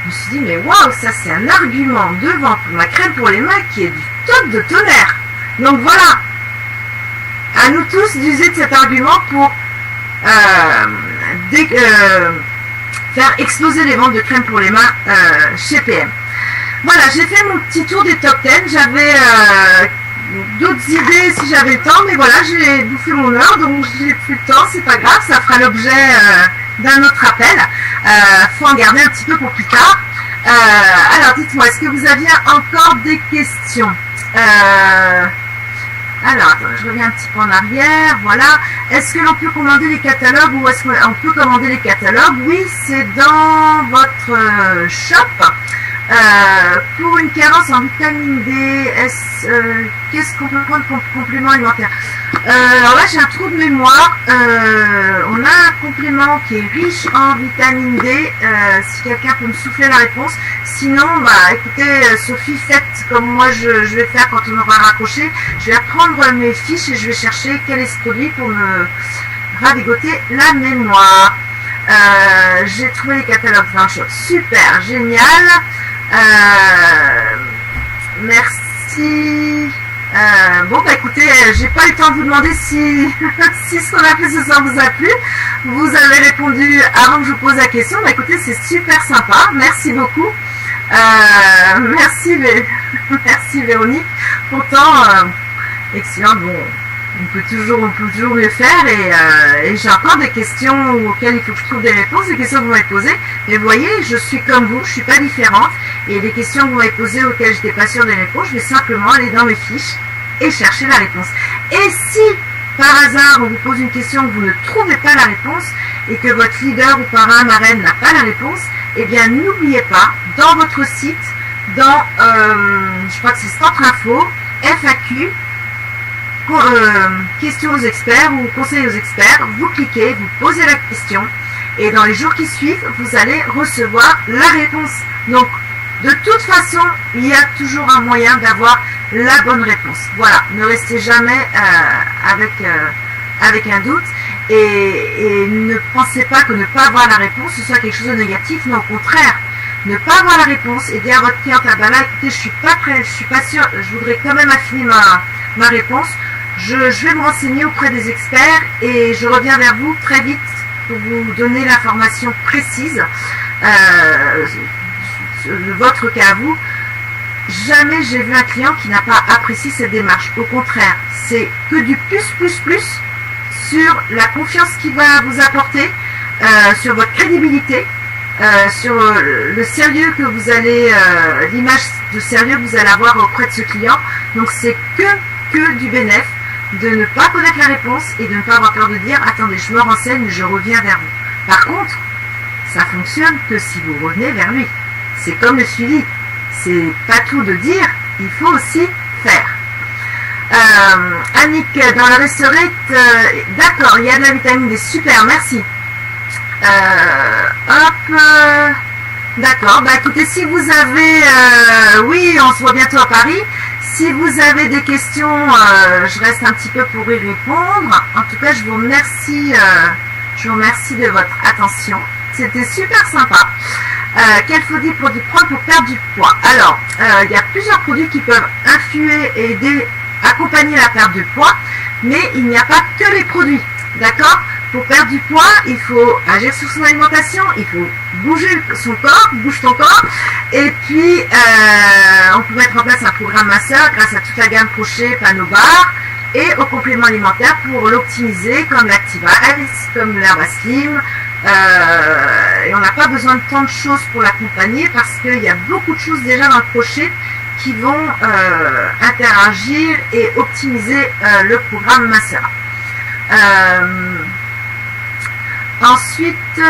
Je me suis dit, mais waouh, ça c'est un argument de vente pour ma crème pour les mains qui est du top de tonnerre. Donc voilà, à nous tous d'user de cet argument pour faire exploser les ventes de crème pour les mains chez PM. Voilà, j'ai fait mon petit tour des top 10. J'avais d'autres idées si j'avais le temps, mais voilà, j'ai bouffé mon heure, donc j'ai plus le temps, c'est pas grave, ça fera l'objet d'un autre appel. Faut en garder un petit peu pour plus tard. Alors dites-moi, est-ce que vous aviez encore des questions? Alors, attends, je reviens un petit peu en arrière, voilà. Est-ce que l'on peut commander les catalogues ou est-ce qu'on peut commander les catalogues? Oui, c'est dans votre shop. Pour une carence en vitamine D, qu'est-ce qu'on peut prendre comme complément alimentaire? Alors là, j'ai un trou de mémoire. On a un complément qui est riche en vitamine D. Si quelqu'un peut me souffler la réponse. Sinon, écoutez, Sophie, faites comme moi je vais faire quand on aura raccroché. Je vais reprendre mes fiches et je vais chercher quel est ce produit pour me ravigoter la mémoire. J'ai trouvé les catalogues dans le shop. Super, génial. Merci. Écoutez, j'ai pas eu le temps de vous demander si ce qu'on a fait ce soir vous a plu. Vous avez répondu avant que je vous pose la question. Écoutez, c'est super sympa. Merci beaucoup. Merci Véronique. Pourtant, excellent. Bon, on peut toujours mieux faire et j'ai encore des questions auxquelles il faut que je trouve des réponses, des questions que vous m'avez posées. Mais vous voyez, je suis comme vous, je suis pas différente. Et les questions que vous m'avez posées auxquelles je n'étais pas sûre des réponses, je vais simplement aller dans mes fiches et chercher la réponse. Et si par hasard on vous pose une question que vous ne trouvez pas la réponse et que votre leader ou parrain, marraine n'a pas la réponse, eh bien n'oubliez pas, dans votre site, dans je crois que c'est Centre Info, FAQ, questions aux experts ou conseils aux experts, vous cliquez, vous posez la question et dans les jours qui suivent, vous allez recevoir la réponse. Donc, de toute façon, il y a toujours un moyen d'avoir la bonne réponse. Voilà, ne restez jamais avec un doute et ne pensez pas que ne pas avoir la réponse, ce soit quelque chose de négatif, non, au contraire. Ne pas avoir la réponse et dire à votre cliente, ah ben là, écoutez, je suis pas prêt, je suis pas sûre, je voudrais quand même affiner ma réponse. Je vais me renseigner auprès des experts et je reviens vers vous très vite pour vous donner l'information précise de votre cas à vous. Jamais j'ai vu un client qui n'a pas apprécié cette démarche. Au contraire, c'est que du plus sur la confiance qu'il va vous apporter, sur votre crédibilité, sur le sérieux que vous allez, l'image de sérieux que vous allez avoir auprès de ce client. Donc c'est que du bénéfice de ne pas connaître la réponse et de ne pas avoir peur de dire attendez, je me renseigne, je reviens vers vous. Par contre, ça fonctionne que si vous revenez vers lui. C'est comme le suivi. C'est pas tout de dire, il faut aussi faire. Annick, dans le restaurant, d'accord, il y a de la vitamine D, super, merci. D'accord, bah écoutez, si vous avez, oui, on se voit bientôt à Paris. Si vous avez des questions, je reste un petit peu pour y répondre. En tout cas, je vous remercie de votre attention. C'était super sympa. Quel produit prendre pour perdre du poids? Alors, il y a plusieurs produits qui peuvent influer et aider, accompagner la perte de poids, mais il n'y a pas que les produits, d'accord? Pour perdre du poids, il faut agir sur son alimentation, il faut bouger son corps, bouge ton corps, et puis on peut mettre en place un programme masseur grâce à toute la gamme Crochet, Panneau Bar, et aux compléments alimentaires pour l'optimiser, comme l'Activa Ice, comme l'Herba Slim, et on n'a pas besoin de tant de choses pour l'accompagner parce qu'il y a beaucoup de choses déjà dans le crochet qui vont interagir et optimiser le programme masseur. Ensuite,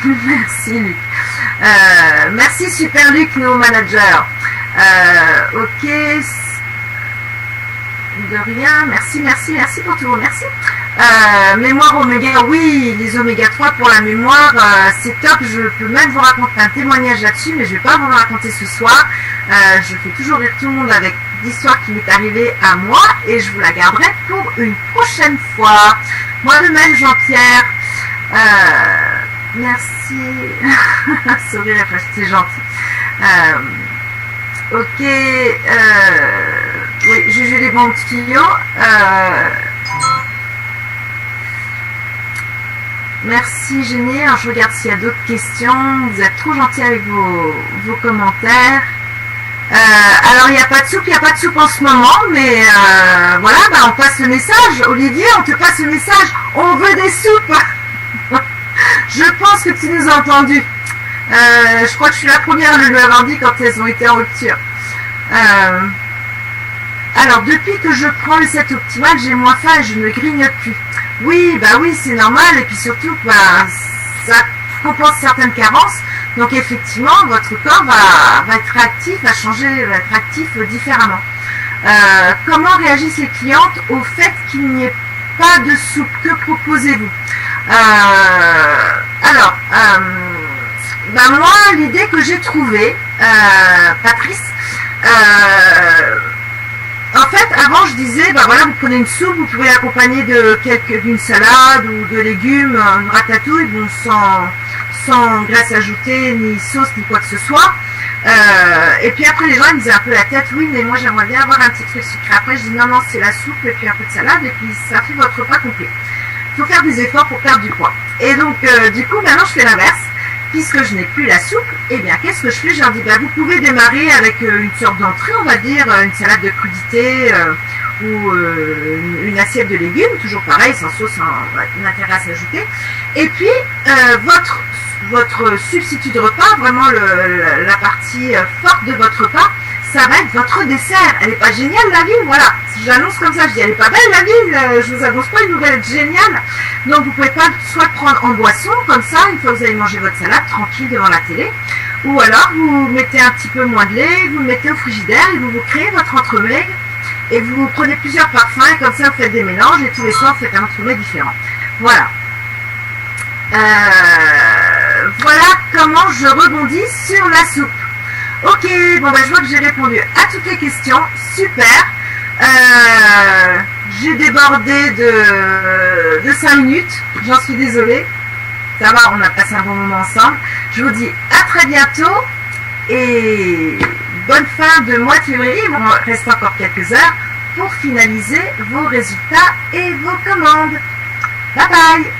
merci Luc. Merci Super Luc, nos managers. Ok. De rien, merci pour tout, merci. Mémoire oméga, oui, les oméga 3 pour la mémoire, c'est top, je peux même vous raconter un témoignage là-dessus, mais je ne vais pas vous le raconter ce soir. Je fais toujours rire tout le monde avec l'histoire qui m'est arrivée à moi, et je vous la garderai pour une prochaine fois. Moi de même, Jean-Pierre, merci, sourire, c'est gentil. Ok, oui, juger les bons tuyaux. Merci Génie. Alors je regarde s'il y a d'autres questions. Vous êtes trop gentils avec vos commentaires. Alors il n'y a pas de soupe en ce moment, mais voilà, bah, on passe le message. Olivier, on te passe le message. On veut des soupes. Je pense que tu nous as entendus. Je crois que je suis la première à le lui avoir dit quand elles ont été en rupture. Alors, depuis que je prends le 7 optimal, j'ai moins faim et je ne grignote plus. Oui, bah oui, c'est normal. Et puis surtout, bah, ça compense certaines carences. Donc, effectivement, votre corps va être réactif, va être actif différemment. Comment réagissent les clientes au fait qu'il n'y ait pas de soupe? Que proposez-vous? Alors, bah moi, l'idée que j'ai trouvée, Patrice, en fait, avant, je disais, bah voilà, vous prenez une soupe, vous pouvez l'accompagner d'une salade ou de légumes, une ratatouille, bon, sans graisse ajoutée, ni sauce, ni quoi que ce soit. Et puis après, les gens ils me disaient un peu la tête, oui, mais moi j'aimerais bien avoir un petit truc sucré. Après, je dis non, c'est la soupe et puis un peu de salade, et puis ça fait votre repas complet. Il faut faire des efforts pour perdre du poids. Et donc, du coup, maintenant, je fais l'inverse. Puisque je n'ai plus la soupe, eh bien, qu'est-ce que je fais? Je leur dis, bah, vous pouvez démarrer avec une sorte d'entrée, on va dire, une salade de crudité ou une assiette de légumes, toujours pareil, sans sauce, un intérêt à s'ajouter. Et puis, votre substitut de repas, vraiment la partie forte de votre repas, ça va être votre dessert. Elle n'est pas géniale, la vie? Voilà. J'annonce comme ça, je dis, elle n'est pas belle, la vie? Je vous annonce pas une nouvelle géniale. Donc, vous pouvez pas soit prendre en boisson, comme ça, une fois que vous avez mangé votre salade, tranquille devant la télé. Ou alors, vous mettez un petit peu moins de lait, vous le mettez au frigidaire et vous créez votre entremets et vous prenez plusieurs parfums et comme ça vous faites des mélanges et tous les soirs vous faites un entremets différent. Voilà. Voilà comment je rebondis sur la soupe. Ok, bon je vois que j'ai répondu à toutes les questions, super. J'ai débordé de 5 minutes, j'en suis désolée. Ça va, on a passé un bon moment ensemble. Je vous dis à très bientôt et bonne fin de mois de février. Il me reste encore quelques heures pour finaliser vos résultats et vos commandes. Bye bye.